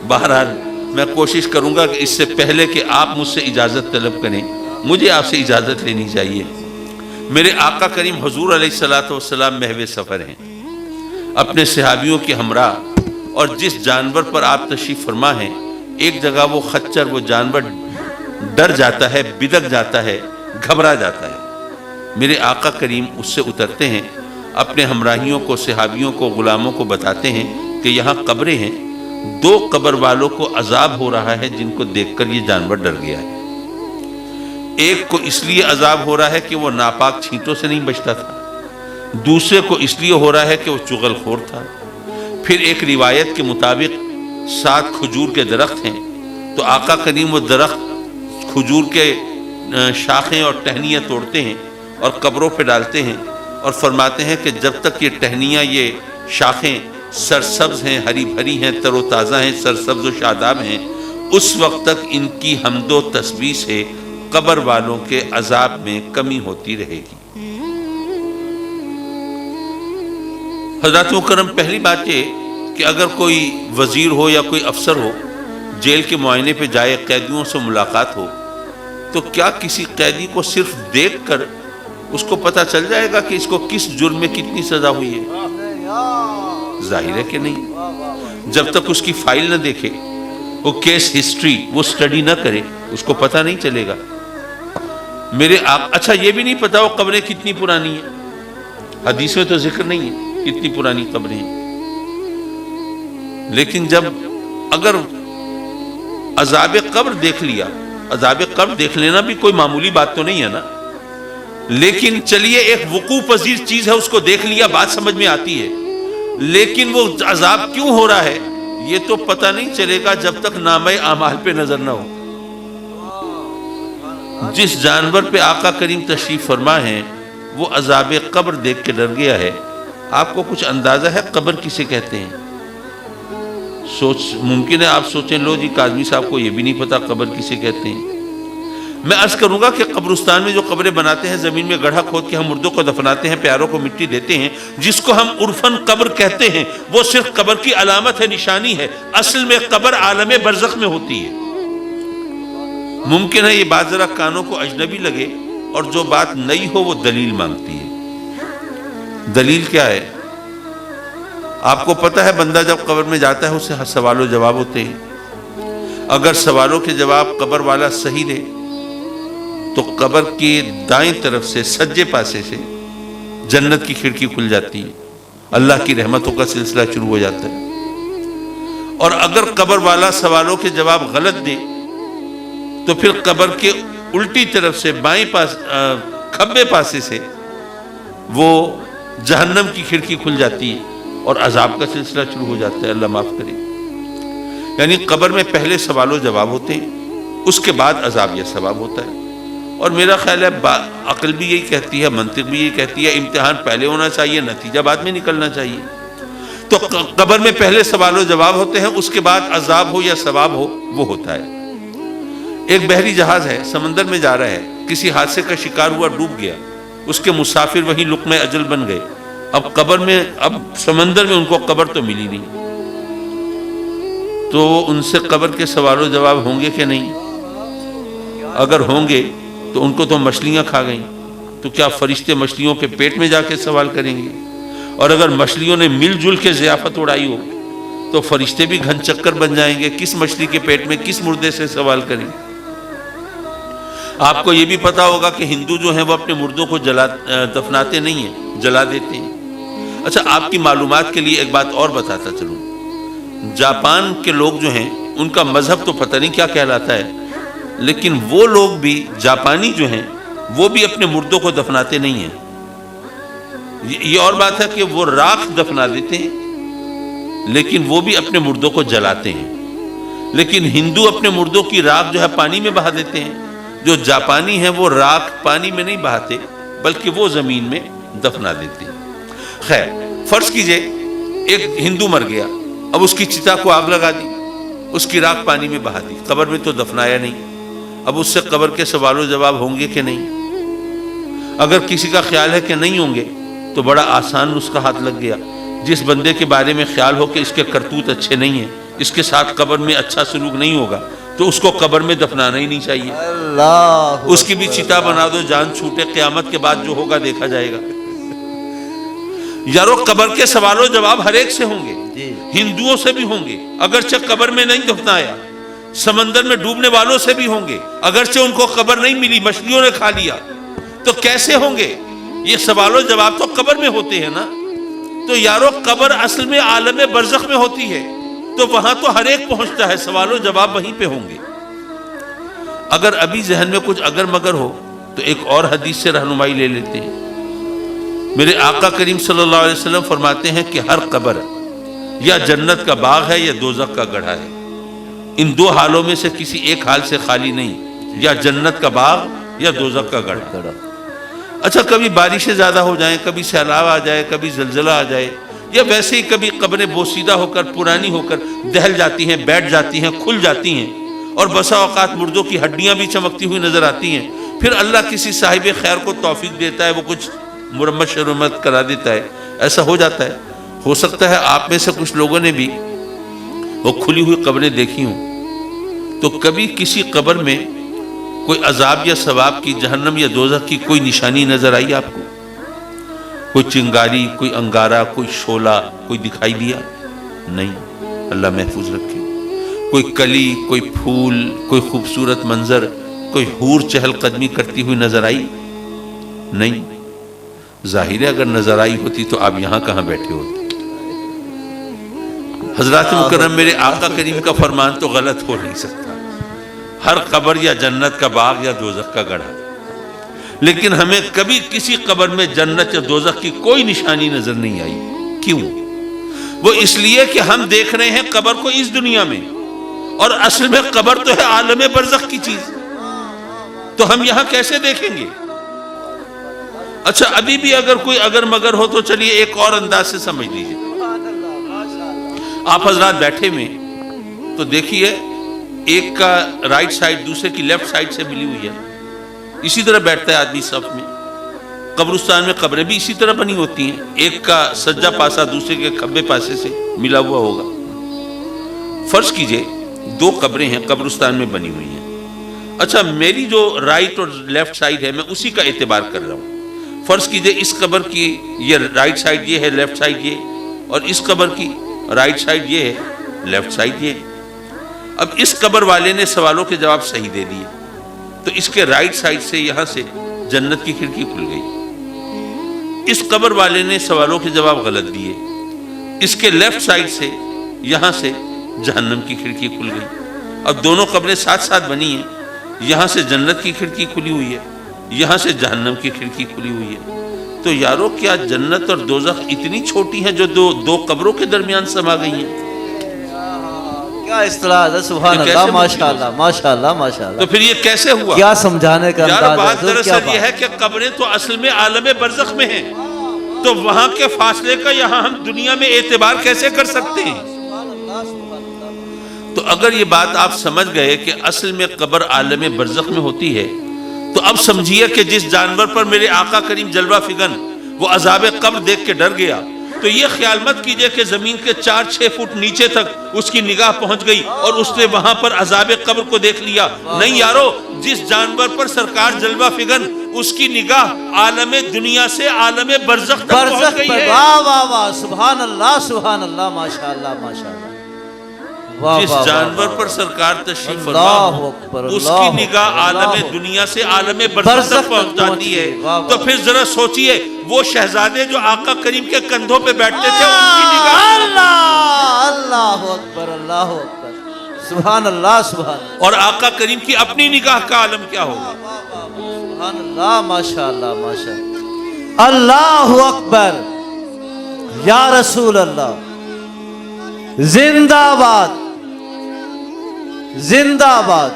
بہرحال میں کوشش کروں گا کہ اس سے پہلے کہ آپ مجھ سے اجازت طلب کریں، مجھے آپ سے اجازت لینی چاہیے۔ میرے آقا کریم حضور علیہ الصلوۃ والسلام محو سفر ہیں، اپنے صحابیوں کے ہمراہ، اور جس جانور پر آپ تشریف فرما ہیں، ایک جگہ وہ خچر، وہ جانور ڈر جاتا ہے، بدک جاتا ہے، گھبرا جاتا ہے، میرے آقا کریم اس سے اترتے ہیں، اپنے ہمراہیوں کو، صحابیوں کو، غلاموں کو بتاتے ہیں کہ یہاں قبریں ہیں، 2 قبر والوں کو عذاب ہو رہا ہے جن کو دیکھ کر یہ جانور ڈر گیا ہے۔ ایک کو اس لیے عذاب ہو رہا ہے کہ وہ ناپاک چھینٹوں سے نہیں بچتا تھا، دوسرے کو اس لیے ہو رہا ہے کہ وہ چغل خور تھا۔ پھر ایک روایت کے مطابق 7 کھجور کے درخت ہیں، تو آقا کریم وہ درخت کھجور کے شاخیں اور ٹہنیاں توڑتے ہیں اور قبروں پہ ڈالتے ہیں اور فرماتے ہیں کہ جب تک یہ ٹہنیاں، یہ شاخیں سرسبز ہیں، ہری بھری ہیں، تر و تازہ ہیں، سرسبز و شاداب ہیں، اس وقت تک ان کی حمد و تسبیح سے قبر والوں کے عذاب میں کمی ہوتی رہے گی۔ حضرات مکرم، پہلی بات یہ کہ اگر کوئی وزیر ہو یا کوئی افسر ہو، جیل کے معائنے پہ جائے، قیدیوں سے ملاقات ہو، تو کیا کسی قیدی کو صرف دیکھ کر اس کو پتہ چل جائے گا کہ اس کو کس جرم میں کتنی سزا ہوئی ہے؟ ظاہر ہے کہ نہیں۔ جب تک اس کی فائل نہ دیکھے، وہ کیس ہسٹری وہ سٹڈی نہ کرے، اس کو پتہ نہیں چلے گا۔ اچھا یہ بھی نہیں پتا وہ قبریں کتنی پرانی ہیں، حدیث میں تو ذکر نہیں ہے کتنی پرانی قبریں ہیں، لیکن جب اگر عذاب قبر دیکھ لیا، عذاب قبر دیکھ لینا بھی کوئی معمولی بات تو نہیں ہے نا، لیکن چلیے ایک وقوع پذیر چیز ہے، اس کو دیکھ لیا، بات سمجھ میں آتی ہے، لیکن وہ عذاب کیوں ہو رہا ہے یہ تو پتہ نہیں چلے گا جب تک نامہ اعمال پہ نظر نہ ہو۔ جس جانور پہ آقا کریم تشریف فرما ہے وہ عذاب قبر دیکھ کے ڈر گیا ہے۔ آپ کو کچھ اندازہ ہے قبر کسے کہتے ہیں؟ ممکن ہے آپ سوچیں لو جی کاظمی صاحب کو یہ بھی نہیں پتا قبر کسے کہتے ہیں۔ میں عرض کروں گا کہ قبرستان میں جو قبریں بناتے ہیں، زمین میں گڑھا کھود کے ہم مردوں کو دفناتے ہیں، پیاروں کو مٹی دیتے ہیں، جس کو ہم عرفاً قبر کہتے ہیں، وہ صرف قبر کی علامت ہے، نشانی ہے۔ اصل میں قبر عالم برزخ میں ہوتی ہے۔ ممکن ہے یہ بات ذرا کانوں کو اجنبی لگے اور جو بات نئی ہو وہ دلیل مانگتی ہے۔ دلیل کیا ہے؟ آپ کو پتہ ہے بندہ جب قبر میں جاتا ہے اسے سوال و جواب ہوتے ہیں۔ اگر سوالوں کے جواب قبر والا صحیح دے تو قبر کی دائیں طرف سے سجے پاسے سے جنت کی کھڑکی کھل جاتی ہے، اللہ کی رحمتوں کا سلسلہ شروع ہو جاتا ہے۔ اور اگر قبر والا سوالوں کے جواب غلط دے تو پھر قبر کے الٹی طرف سے بائیں پاس کھبے پاسے سے وہ جہنم کی کھڑکی کھل جاتی ہے اور عذاب کا سلسلہ شروع ہو جاتا ہے، اللہ معاف کرے۔ یعنی قبر میں پہلے سوال و جواب ہوتے ہیں، اس کے بعد عذاب یا ثواب ہوتا ہے۔ اور میرا خیال ہے عقل بھی یہی کہتی ہے، منطق بھی یہی کہتی ہے، امتحان پہلے ہونا چاہیے، نتیجہ بعد میں نکلنا چاہیے۔ تو قبر میں پہلے سوال و جواب ہوتے ہیں، اس کے بعد عذاب ہو یا ثواب ہو وہ ہوتا ہے۔ ایک بحری جہاز ہے، سمندر میں جا رہا ہے، کسی حادثے کا شکار ہوا، ڈوب گیا، اس کے مسافر وہیں لقمہ اجل بن گئے۔ اب سمندر میں ان کو قبر تو ملی نہیں، تو ان سے قبر کے سوال و جواب ہوں گے کہ نہیں؟ اگر ہوں گے تو ان کو تو مچھلیاں کھا گئیں، تو کیا فرشتے مچھلیوں کے پیٹ میں جا کے سوال کریں گے؟ اور اگر مچھلیوں نے مل جل کے ضیافت اڑائی ہو تو فرشتے بھی گھن چکر بن جائیں گے، کس مچھلی کے پیٹ میں کس مردے سے سوال کریں؟ آپ کو یہ بھی پتا ہوگا کہ ہندو جو ہیں وہ اپنے مردوں کو دفناتے نہیں ہیں، جلا دیتے ہیں۔ اچھا آپ کی معلومات کے لیے ایک بات اور بتاتا چلوں، جاپان کے لوگ جو ہیں ان کا مذہب تو پتہ نہیں کیا کہلاتا ہے، لیکن وہ لوگ بھی، جاپانی جو ہیں وہ بھی اپنے مردوں کو دفناتے نہیں ہیں۔ یہ اور بات ہے کہ وہ راکھ دفنا دیتے ہیں لیکن وہ بھی اپنے مردوں کو جلاتے ہیں، لیکن ہندو اپنے مردوں کی راکھ جو ہے پانی میں بہا دیتے ہیں۔ جو جاپانی ہیں وہ راکھ پانی میں نہیں بہاتے بلکہ وہ زمین میں دفنا دیتے ہیں۔ خیر، فرض کیجئے ایک ہندو مر گیا، اب اس کی چتا کو آگ لگا دی، اس کی راکھ پانی میں بہا دی، قبر میں تو دفنایا نہیں، اب اس سے قبر کے سوال و جواب ہوں گے کہ نہیں؟ اگر کسی کا خیال ہے کہ نہیں ہوں گے تو بڑا آسان نسخہ ہاتھ لگ گیا۔ جس بندے کے بارے میں خیال ہو کہ اس کے کرتوت اچھے نہیں ہیں، اس کے ساتھ قبر میں اچھا سلوک نہیں ہوگا، تو اس کو قبر میں دفنانا ہی نہیں چاہیے۔ اس کی بھی چتا بنا دو، جان چھوٹے، قیامت کے بعد جو ہوگا دیکھا جائے گا۔ یارو قبر کے سوال و جواب ہر ایک سے ہوں گے، ہندوؤں سے بھی ہوں گے اگرچہ قبر میں نہیں دفنایا، سمندر میں ڈوبنے والوں سے بھی ہوں گے اگرچہ ان کو قبر نہیں ملی، مچھلیوں نے کھا لیا، تو کیسے ہوں گے؟ یہ سوال و جواب تو قبر میں ہوتے ہیں نا. تو یارو قبر اصل میں عالم برزخ میں ہوتی ہے, تو وہاں تو ہر ایک پہنچتا ہے, سوال و جواب وہیں پہ ہوں گے. اگر ابھی ذہن میں کچھ اگر مگر ہو تو ایک اور حدیث سے رہنمائی لے لیتے ہیں. میرے آقا کریم صلی اللہ علیہ وسلم فرماتے ہیں کہ ہر قبر یا جنت کا باغ ہے یا دوزخ کا گڑھا ہے. ان دو حالوں میں سے کسی ایک حال سے خالی نہیں, یا جنت کا باغ یا دوزخ کا گڑھا. اچھا, کبھی بارشیں زیادہ ہو جائیں, کبھی سیلاب آ جائے, کبھی زلزلہ آ جائے, یا ویسے ہی کبھی قبریں بوسیدہ ہو کر پرانی ہو کر دہل جاتی ہیں, بیٹھ جاتی ہیں, کھل جاتی ہیں, اور بسا اوقات مردوں کی ہڈیاں بھی چمکتی ہوئی نظر آتی ہیں. پھر اللہ کسی صاحب خیر کو توفیق دیتا ہے, وہ کچھ مرمت شرمت کرا دیتا ہے, ایسا ہو جاتا ہے. ہو سکتا ہے آپ میں سے کچھ لوگوں نے بھی وہ کھلی ہوئی قبریں دیکھی ہوں. تو کبھی کسی قبر میں کوئی عذاب یا ثواب کی, جہنم یا دوزخ کی کوئی نشانی نظر آئی آپ کو؟ کوئی چنگاری, کوئی انگارہ, کوئی شعلہ کوئی دکھائی دیا؟ نہیں, اللہ محفوظ رکھے. کوئی کلی, کوئی پھول, کوئی خوبصورت منظر, کوئی حور چہل قدمی کرتی ہوئی نظر آئی؟ نہیں. ظاہر ہے اگر نظر آئی ہوتی تو آپ یہاں کہاں بیٹھے ہوتے؟ حضرات مکرم, میرے آقا کریم کا فرمان تو غلط ہو نہیں سکتا. ہر قبر یا جنت کا باغ یا دوزخ کا گڑھا. لیکن ہمیں کبھی کسی قبر میں جنت یا دوزخ کی کوئی نشانی نظر نہیں آئی. کیوں؟ وہ اس لیے کہ ہم دیکھ رہے ہیں قبر کو اس دنیا میں, اور اصل میں قبر تو ہے عالم برزخ کی چیز, تو ہم یہاں کیسے دیکھیں گے؟ اچھا, ابھی بھی اگر کوئی اگر مگر ہو تو چلیے ایک اور انداز سے سمجھ لیجیے. آپ حضرات بیٹھے میں تو دیکھیے, ایک کا رائٹ سائڈ دوسرے کی لیفٹ سائڈ سے ملی ہوئی ہے. اسی طرح بیٹھتا ہے آدمی صف میں. قبرستان میں قبریں بھی اسی طرح بنی ہوتی ہیں, ایک کا سجدہ پاسا دوسرے کے کھبے پاسے سے ملا ہوا ہوگا. فرض کیجئے دو قبریں ہیں قبرستان میں بنی ہوئی ہیں. اچھا, میری جو رائٹ اور لیفٹ سائڈ ہے میں اسی کا اعتبار کر رہا ہوں. فرض کیجئے اس قبر کی یہ رائٹ سائڈ یہ ہے, لیفٹ سائڈ یہ, اور اس قبر کی رائٹ سائڈ یہ ہے, لیفٹ سائڈ یہ. اب اس قبر والے نے سوالوں کے جواب صحیح دے دیے, تو اس کے رائٹ سائڈ سے یہاں سے جنت کی کھڑکی کھل گئی. اس قبر والے نے سوالوں کے جواب غلط دیے, اس کے لیفٹ سائڈ سے یہاں سے جہنم کی کھڑکی کھل گئی. اب دونوں قبریں ساتھ ساتھ بنی ہیں, یہاں سے جنت کی کھڑکی کھلی ہوئی ہے, یہاں سے جہنم کی کھڑکی کھلی ہوئی ہے. تو یارو, کیا جنت اور دوزخ اتنی چھوٹی ہیں جو دو قبروں کے درمیان سما گئی ہیں؟ کیا اصطلاح ہے, سبحان اللہ, ماشاءاللہ ماشاءاللہ ماشاءاللہ. تو پھر یہ کیسے ہوا؟ کیا سمجھانے کا یار, انداز بات ہے. دراصل یہ ہے کہ قبریں تو اصل میں عالم برزخ میں ہیں, تو وہاں کے فاصلے کا یہاں ہم دنیا میں اعتبار کیسے کر سکتے ہیں؟ تو اگر یہ بات آپ سمجھ گئے کہ اصل میں قبر عالم برزخ میں ہوتی ہے, تو اب سمجھیے کہ جس جانور پر میرے آقا کریم جلوہ فگن وہ عذاب قبر دیکھ کے ڈر گیا, تو یہ خیال مت کیجئے کہ زمین کے 4-6 فٹ نیچے تک اس کی نگاہ پہنچ گئی اور اس نے وہاں پر عذاب قبر کو دیکھ لیا. نہیں یارو, جس جانور پر سرکار جلوہ فگن, اس کی نگاہ عالم دنیا سے عالم برزخ تک پہنچ گئی ہے. واہ واہ واہ, سبحان اللہ سبحان اللہ, ماشاءاللہ ماشاءاللہ. جس جانور پر سرکار تشریف فرما اس کی نگاہ عالم دنیا سے عالم برزخ تک پہنچ جاتی ہے. تو پھر ذرا سوچئے, وہ شہزادے جو آقا کریم کے کندھوں پہ بیٹھتے تھے, ان کی نگاہ, اللہ اللہ اکبر اللہ اکبر, سبحان اللہ سبحان اللہ. اور آقا کریم کی اپنی نگاہ کا عالم کیا ہوگا؟ سبحان اللہ ماشاءاللہ ماشاءاللہ. اللہ اکبر, یا رسول اللہ, زندہ باد زندہ باد.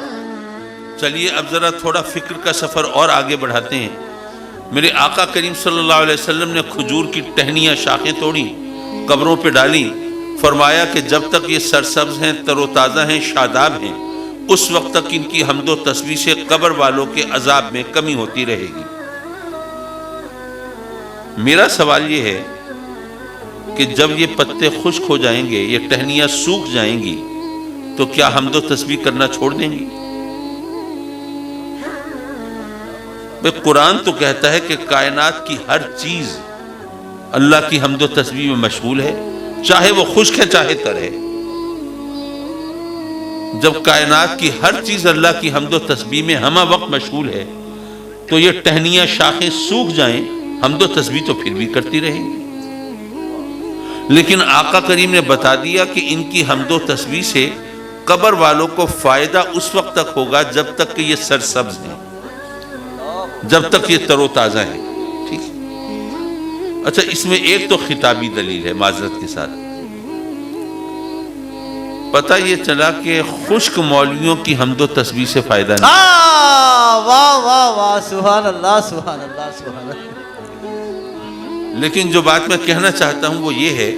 چلیے اب ذرا تھوڑا فکر کا سفر اور آگے بڑھاتے ہیں. میرے آقا کریم صلی اللہ علیہ وسلم نے کھجور کی ٹہنیاں شاخیں توڑی, قبروں پہ ڈالی, فرمایا کہ جب تک یہ سرسبز ہیں, تر و تازہ ہیں, شاداب ہیں, اس وقت تک ان کی حمد و تسبیح سے قبر والوں کے عذاب میں کمی ہوتی رہے گی. میرا سوال یہ ہے کہ جب یہ پتے خشک ہو جائیں گے, یہ ٹہنیاں سوکھ جائیں گی, تو کیا حمد و تسبیح کرنا چھوڑ دیں گی؟ قرآن تو کہتا ہے کہ کائنات کی ہر چیز اللہ کی حمد و تسبیح میں مشغول ہے, چاہے وہ خشک ہے چاہے تر ہے. جب کائنات کی ہر چیز اللہ کی حمد و تسبیح میں ہمہ وقت مشغول ہے, تو یہ ٹہنیاں شاخیں سوکھ جائیں حمد و تسبیح تو پھر بھی کرتی رہیں گی، لیکن آقا کریم نے بتا دیا کہ ان کی حمد و تسبیح سے قبر والوں کو فائدہ اس وقت تک ہوگا جب تک کہ یہ سرسبز ہیں، جب تک یہ تر و تازہ ہیں. ٹھیک. اچھا، اس میں ایک تو خطابی دلیل ہے معذرت کے ساتھ. پتہ یہ چلا کہ خشک مولویوں کی حمد و تسبیح سے فائدہ نہیں. واہ واہ واہ، سبحان اللہ سبحان اللہ سبحان اللہ. لیکن جو بات میں کہنا چاہتا ہوں وہ یہ ہے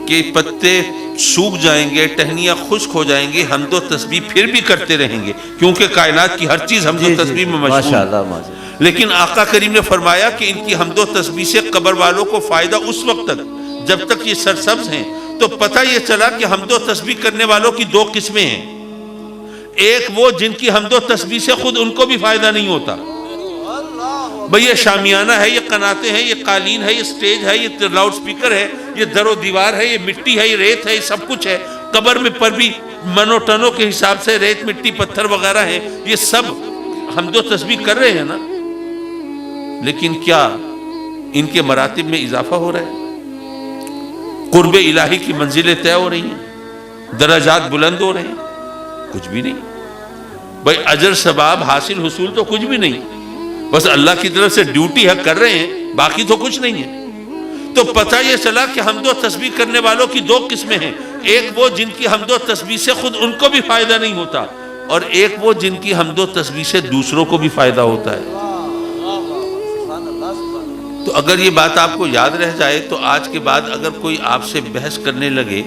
کہ پتے سوکھ جائیں گے، ٹہنیاں خشک ہو جائیں گی، حمد و تسبیح پھر بھی کرتے رہیں گے، کیونکہ کائنات کی ہر چیز حمد و تسبیح میں مشغول ہے. ماشاءاللہ ماشاءاللہ. لیکن آقا کریم نے فرمایا کہ ان کی حمد و تسبیح سے قبر والوں کو فائدہ اس وقت تک جب تک یہ سرسبز ہیں. تو پتہ یہ چلا کہ حمد و تسبیح کرنے والوں کی دو قسمیں ہیں. ایک وہ جن کی حمد و تسبیح سے خود ان کو بھی فائدہ نہیں ہوتا. بھئی یہ شامیانہ ہے، یہ قناتیں ہیں، یہ قالین ہے، یہ سٹیج ہے، یہ لاؤڈ سپیکر ہے، یہ در و دیوار ہے، یہ مٹی ہے، یہ ریت ہے، یہ سب کچھ ہے. قبر میں پر بھی منو ٹنوں کے حساب سے ریت، مٹی، پتھر وغیرہ ہیں، یہ سب حمد و تسبیح کر رہے ہیں نا. لیکن کیا ان کے مراتب میں اضافہ ہو رہا ہے؟ قرب الہی کی منزلیں طے ہو رہی ہیں؟ درجات بلند ہو رہے ہیں؟ کچھ بھی نہیں. بھئی اجر ثواب حاصل حصول تو کچھ بھی نہیں، بس اللہ کی طرف سے ڈیوٹی ہے، کر رہے ہیں، باقی تو کچھ نہیں ہے. تو پتہ یہ چلا کہ حمد و تسبیح کرنے والوں کی دو قسمیں ہیں. ایک وہ جن کی حمد و تسبیح سے خود ان کو بھی فائدہ نہیں ہوتا، اور ایک وہ جن کی حمد و تسبیح سے دوسروں کو بھی فائدہ ہوتا ہے. تو اگر یہ بات آپ کو یاد رہ جائے تو آج کے بعد اگر کوئی آپ سے بحث کرنے لگے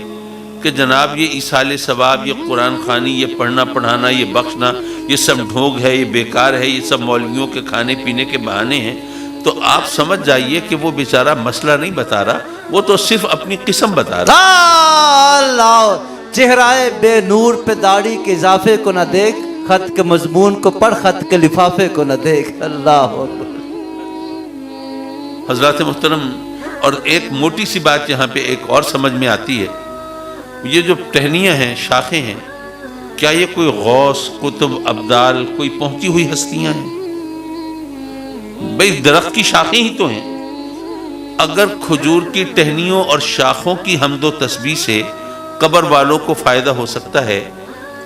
کہ جناب یہ ایصال ثواب، یہ قرآن خوانی، یہ پڑھنا پڑھانا، یہ بخشنا، یہ سب ڈھونگ ہے، یہ بیکار ہے، یہ سب مولویوں کے کھانے پینے کے بہانے ہیں، تو آپ سمجھ جائیے کہ وہ بیچارہ مسئلہ نہیں بتا رہا، وہ تو صرف اپنی قسم بتا رہا. اللہ، چہرائے بے نور پہ داڑھی کے اضافے کو نہ دیکھ، خط کے مضمون کو پڑھ، خط کے لفافے کو نہ دیکھ. اللہ اکبر. حضرات محترم، اور ایک موٹی سی بات یہاں پہ ایک اور سمجھ میں آتی ہے. یہ جو ٹہنیاں ہیں، شاخیں ہیں، کیا یہ کوئی غوث، قطب، ابدال، کوئی پہنچی ہوئی ہستیاں ہیں؟ بھئی درخت کی شاخیں ہی تو ہیں. اگر کھجور کی ٹہنیوں اور شاخوں کی حمد و تسبیح سے قبر والوں کو فائدہ ہو سکتا ہے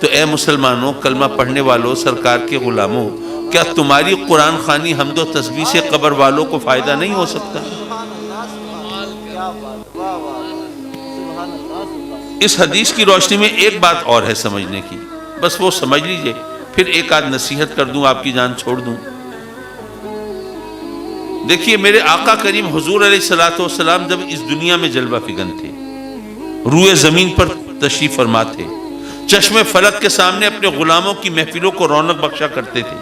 تو اے مسلمانوں، کلمہ پڑھنے والوں، سرکار کے غلاموں، کیا تمہاری قرآن خوانی حمد و تسبیح سے قبر والوں کو فائدہ نہیں ہو سکتا؟ اس حدیث کی روشنی میں ایک بات اور ہے سمجھنے کی، بس وہ سمجھ لیجئے، پھر ایک آدھ نصیحت کر دوں، آپ کی جان چھوڑ دوں. دیکھیے، میرے آقا کریم حضور علیہ السلام جب اس دنیا میں جلوہ فگن تھے، روئے زمین پر تشریف فرما تھے، چشم فلک کے سامنے اپنے غلاموں کی محفلوں کو رونق بخشا کرتے تھے،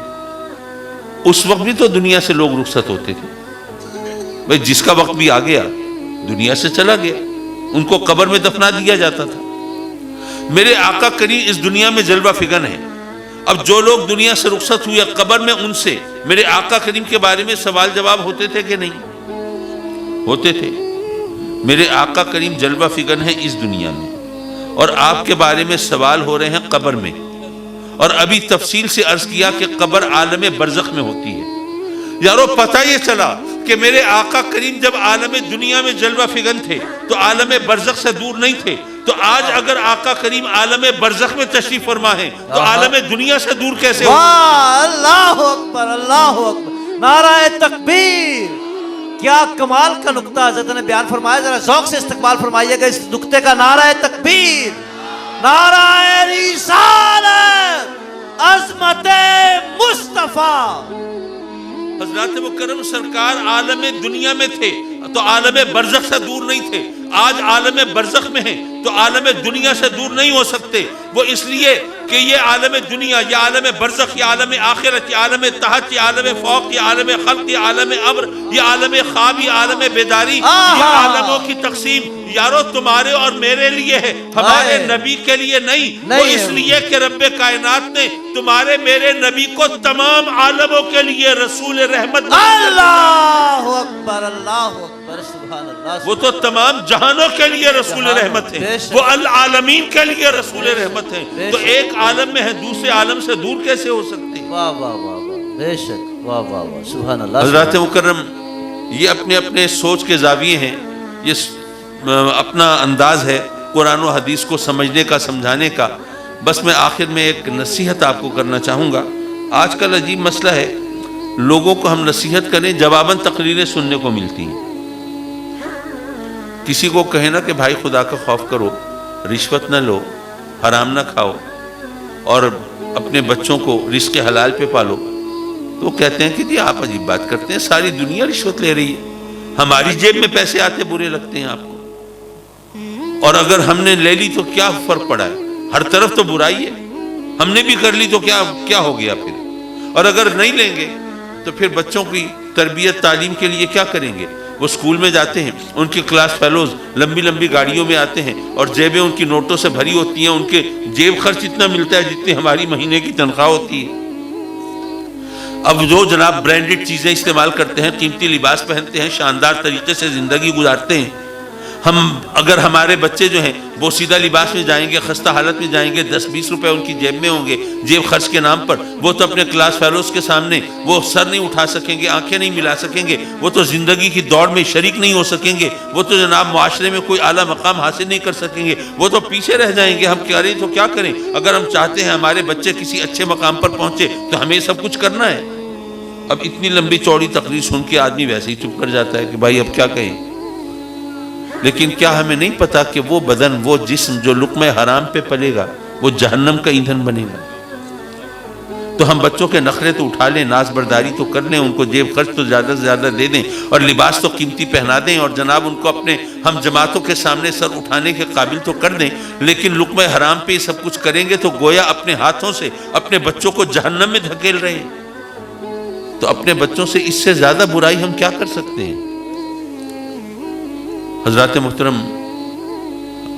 اس وقت بھی تو دنیا سے لوگ رخصت ہوتے تھے. بھئی جس کا وقت بھی آ گیا دنیا سے چلا گیا، ان کو قبر میں دفنا دیا جاتا تھا. میرے آقا کریم اس دنیا میں جلوہ فگن ہے. اب جو لوگ دنیا سے رخصت ہوئے قبر میں، ان سے میرے آقا کریم کے بارے میں سوال جواب ہوتے تھے کہ نہیں؟ ہوتے تھے. میرے آقا کریم جلوہ فگن ہے اس دنیا میں، اور آپ کے بارے میں سوال ہو رہے ہیں قبر میں. اور ابھی تفصیل سے عرض کیا کہ قبر عالم برزخ میں ہوتی ہے. یارو پتہ یہ چلا کہ میرے آقا کریم جب عالم دنیا میں جلوہ فگن تھے تو عالم برزخ سے دور نہیں تھے. تو آج اگر آقا کریم عالم برزخ میں تشریف فرما ہے تو عالم دنیا سے دور کیسے ہو؟ اللہ اکبر، اللہ اکبر، نعرہ تکبیر. کیا کمال کا نقطہ حضرت نے بیان فرمایا، ذرا ذوق سے استقبال فرمائیے گا اس نقطے کا. نعرہ تکبیر، نعرہ رسالت، عظمت مصطفیٰ. حضرات مکرم سرکار عالم دنیا میں تھے تو عالم برزخ سے دور نہیں تھے. آج عالم برزخ میں ہیں تو عالم دنیا سے دور نہیں ہو سکتے. وہ اس لیے کہ یہ عالم دنیا، یہ عالم برزخ، یہ عالم آخرت، یہ عالم تحت، یہ عالم فوق، یہ عالم خلق، یہ عالم امر، یہ عالم خواب، یہ عالم بیداری، یہ عالموں کی تقسیم یارو تمہارے اور میرے لیے ہے، ہمارے نبی کے لیے نہیں. وہ اس لیے کہ رب کائنات نے تمہارے میرے نبی کو تمام عالموں کے لیے رسول رحمت. اللہ اکبر، اللہ اکبر، سبحان اللہ. وہ تو تمام جہانوں کے لیے رسول رحمت ہے، وہ العالمین کے لیے رسول رحمت ہے. تو ایک عالم میں ہے، دوسرے عالم سے دور کیسے ہو سکتے؟ واہ واہ واہ واہ. بے شک، واہ واہ واہ، سبحان اللہ۔ حضرات مکرم، یہ اپنے اپنے سوچ کے زاویے ہیں، یہ اپنا انداز ہے قرآن و حدیث کو سمجھنے کا، سمجھانے کا۔ بس میں آخر میں ایک نصیحت آپ کو کرنا چاہوں گا۔ آج کل عجیب مسئلہ ہے، لوگوں کو ہم نصیحت کریں، جواباً تقریریں سننے کو ملتی ہیں۔ کسی کو کہیں نا کہ بھائی خدا کا خوف کرو، رشوت نہ لو، حرام نہ کھاؤ، اور اپنے بچوں کو رزق حلال پہ پالو، تو وہ کہتے ہیں کہ جی آپ عجیب بات کرتے ہیں، ساری دنیا رشوت لے رہی ہے، ہماری جیب میں پیسے آتے برے لگتے ہیں آپ کو، اور اگر ہم نے لے لی تو کیا فرق پڑا ہے؟ ہر طرف تو برائی ہے، ہم نے بھی کر لی تو کیا ہو گیا پھر؟ اور اگر نہیں لیں گے تو پھر بچوں کی تربیت تعلیم کے لیے کیا کریں گے؟ وہ سکول میں جاتے ہیں، ان کی کلاس فیلوز لمبی لمبی گاڑیوں میں آتے ہیں اور جیبیں ان کی نوٹوں سے بھری ہوتی ہیں، ان کے جیب خرچ اتنا ملتا ہے جتنی ہماری مہینے کی تنخواہ ہوتی ہے۔ اب جو جناب برانڈڈ چیزیں استعمال کرتے ہیں، قیمتی لباس پہنتے ہیں، شاندار طریقے سے زندگی گزارتے ہیں، اگر ہمارے بچے جو ہیں بوسیدہ لباس میں جائیں گے، خستہ حالت میں جائیں گے، 10-20 روپے ان کی جیب میں ہوں گے جیب خرچ کے نام پر، وہ تو اپنے کلاس فیلوز کے سامنے وہ سر نہیں اٹھا سکیں گے، آنکھیں نہیں ملا سکیں گے، وہ تو زندگی کی دوڑ میں شریک نہیں ہو سکیں گے، وہ تو جناب معاشرے میں کوئی اعلیٰ مقام حاصل نہیں کر سکیں گے، وہ تو پیچھے رہ جائیں گے۔ ہم کریں تو کیا کریں؟ اگر ہم چاہتے ہیں ہمارے بچے کسی اچھے مقام پر پہنچے تو ہمیں سب کچھ کرنا ہے۔ اب اتنی لمبی چوڑی تقریر سن کے آدمی ویسے ہی چپ کر جاتا ہے کہ بھائی اب کیا کہیں۔ لیکن کیا ہمیں نہیں پتا کہ وہ بدن، وہ جسم جو لقمہ حرام پہ پلے گا وہ جہنم کا ایندھن بنے گا؟ تو ہم بچوں کے نخرے تو اٹھا لیں، ناز برداری تو کر لیں، ان کو جیب خرچ تو زیادہ سے زیادہ دے دیں، اور لباس تو قیمتی پہنا دیں، اور جناب ان کو اپنے ہم جماعتوں کے سامنے سر اٹھانے کے قابل تو کر دیں، لیکن لقمہ حرام پہ یہ سب کچھ کریں گے تو گویا اپنے ہاتھوں سے اپنے بچوں کو جہنم میں دھکیل رہے ہیں۔ تو اپنے بچوں سے اس سے زیادہ برائی ہم کیا کر سکتے ہیں؟ حضرات محترم،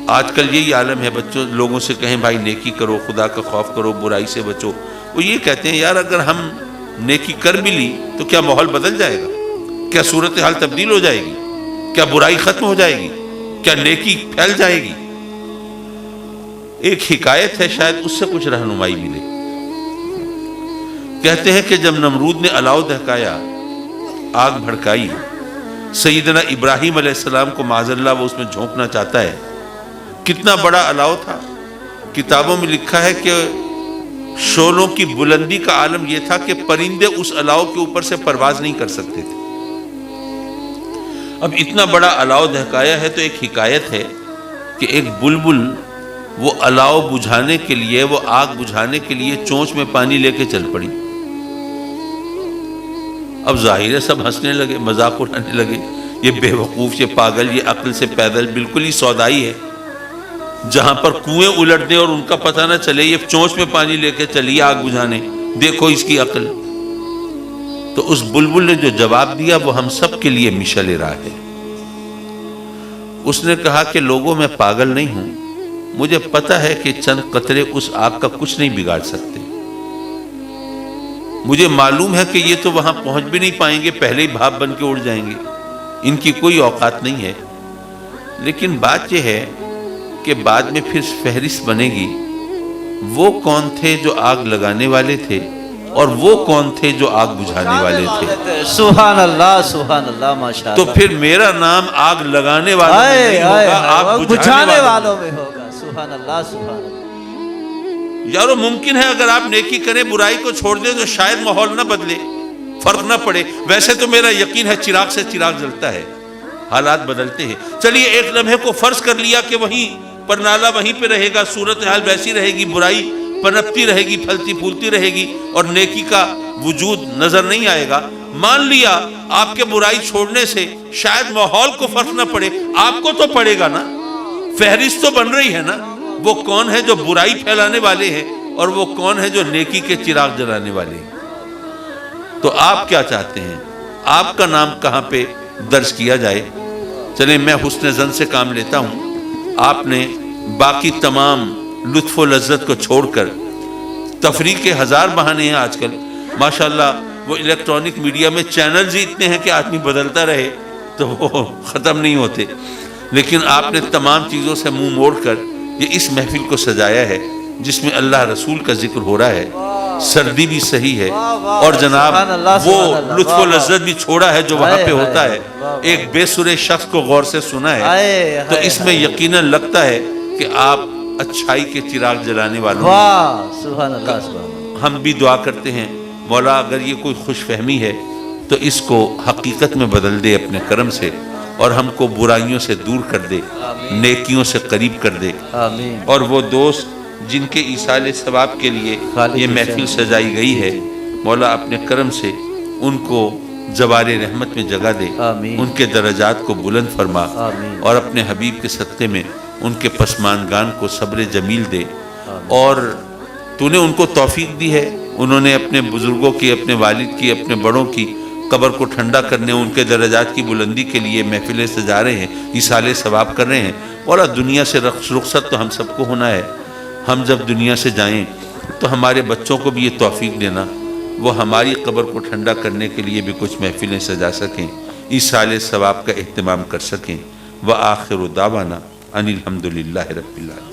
آج کل یہی عالم ہے، بچوں لوگوں سے کہیں بھائی نیکی کرو، خدا کا خوف کرو، برائی سے بچو، وہ یہ کہتے ہیں یار اگر ہم نیکی کر بھی لی تو کیا ماحول بدل جائے گا؟ کیا صورتحال تبدیل ہو جائے گی؟ کیا برائی ختم ہو جائے گی؟ کیا نیکی پھیل جائے گی؟ ایک حکایت ہے، شاید اس سے کچھ رہنمائی ملے۔ کہتے ہیں کہ جب نمرود نے الاؤ دہکایا، آگ بھڑکائی، سیدنا ابراہیم علیہ السلام کو معاذ اللہ وہ اس میں جھونکنا چاہتا ہے۔ کتنا بڑا الاؤ تھا! کتابوں میں لکھا ہے کہ شعلوں کی بلندی کا عالم یہ تھا کہ پرندے اس الاؤ کے اوپر سے پرواز نہیں کر سکتے تھے۔ اب اتنا بڑا الاؤ دہکایا ہے تو ایک حکایت ہے کہ ایک بلبل وہ الاؤ بجھانے کے لیے، وہ آگ بجھانے کے لیے چونچ میں پانی لے کے چل پڑی۔ اب ظاہر ہے سب ہنسنے لگے، مذاق اڑانے لگے، یہ بے وقوف، یہ پاگل، یہ عقل سے پیدل، بالکل ہی سودائی ہے، جہاں پر کنویں الٹنے اور ان کا پتہ نہ چلے یہ چونچ میں پانی لے کے چلی آگ بجھانے، دیکھو اس کی عقل۔ تو اس بلبل نے جو جواب دیا وہ ہم سب کے لیے مشعل راہ ہے۔ اس نے کہا کہ لوگوں میں پاگل نہیں ہوں، مجھے پتہ ہے کہ چند قطرے اس آگ کا کچھ نہیں بگاڑ سکتے، مجھے معلوم ہے کہ یہ تو وہاں پہنچ بھی نہیں پائیں گے، پہلے ہی بھاپ بن کے اڑ جائیں گے، ان کی کوئی اوقات نہیں ہے۔ لیکن بات یہ ہے کہ بعد میں پھر فہرست بنے گی، وہ کون تھے جو آگ لگانے والے تھے اور وہ کون تھے جو آگ بجھانے والے تھے۔ سبحان اللہ، سبحان اللہ، ماشاء اللہ۔ تو پھر میرا نام آگ لگانے والوں میں نہیں ہوگا، آگ بجھانے والوں میں ہوگا۔ سبحان اللہ، سبحان اللہ۔ یارو ممکن ہے اگر آپ نیکی کریں، برائی کو چھوڑ دیں تو شاید ماحول نہ بدلے، فرق نہ پڑے۔ ویسے تو میرا یقین ہے چراغ سے چراغ جلتا ہے، حالات بدلتے ہیں۔ چلیے ایک لمحے کو فرض کر لیا کہ وہیں پر نالا وہیں پہ رہے گا، صورتحال ویسی رہے گی، برائی پنپتی رہے گی، پھلتی پھولتی رہے گی اور نیکی کا وجود نظر نہیں آئے گا۔ مان لیا آپ کے برائی چھوڑنے سے شاید ماحول کو فرق نہ پڑے، آپ کو تو پڑے گا نا، فہرست تو بن رہی ہے نا، وہ کون ہے جو برائی پھیلانے والے ہیں اور وہ کون ہے جو نیکی کے چراغ جلانے والے ہیں۔ تو آپ کیا چاہتے ہیں؟ آپ کا نام کہاں پہ درج کیا جائے؟ چلیں میں حسن ظن سے کام لیتا ہوں، آپ نے باقی تمام لطف و لذت کو چھوڑ کر، تفریح کے ہزار بہانے ہیں آج کل ماشاءاللہ، وہ الیکٹرانک میڈیا میں چینلز ہی اتنے ہیں کہ آدمی بدلتا رہے تو وہ ختم نہیں ہوتے، لیکن آپ نے تمام چیزوں سے منہ موڑ کر یہ اس محفل کو سجایا ہے جس میں اللہ رسول کا ذکر ہو رہا ہے، سردی بھی صحیح ہے، واہ، واہ، اور جناب سبحان اللہ، وہ سبحان اللہ، لطف واہ، و لذت بھی چھوڑا ہے جو وہاں ہائے، پہ ہوتا ہائے، ہے۔ واہ، واہ۔ ایک بے سرے شخص کو غور سے سنا ہے ہائے، تو ہائے، اس میں یقیناً لگتا ہے کہ آپ اچھائی کے چراغ جلانے والوں ہیں۔ واہ، سبحان اللہ، سبحان اللہ۔ ہم بھی دعا کرتے ہیں مولا اگر یہ کوئی خوش فہمی ہے تو اس کو حقیقت میں بدل دے اپنے کرم سے، اور ہم کو برائیوں سے دور کر دے، نیکیوں سے قریب کر دے، آمین۔ اور وہ دوست جن کے ایصال ثواب کے لیے یہ محفل سجائی گئی ہے، مولا اپنے کرم سے ان کو جوار رحمت میں جگہ دے، آمین۔ ان کے درجات کو بلند فرما، آمین۔ اور اپنے حبیب کے صدقے میں ان کے پسماندگان کو صبر جمیل دے۔ اور تو نے ان کو توفیق دی ہے، انہوں نے اپنے بزرگوں کی، اپنے والد کی، اپنے بڑوں کی قبر کو ٹھنڈا کرنے، ان کے درجات کی بلندی کے لیے محفلیں سجا رہے ہیں، ایصال ثواب کر رہے ہیں۔ مولا دنیا سے رخصت تو ہم سب کو ہونا ہے، ہم جب دنیا سے جائیں تو ہمارے بچوں کو بھی یہ توفیق دینا، وہ ہماری قبر کو ٹھنڈا کرنے کے لیے بھی کچھ محفلیں سجا سکیں، ایصال ثواب کا اہتمام کر سکیں۔ وآخر دعوانا ان الحمد للہ رب العالمین۔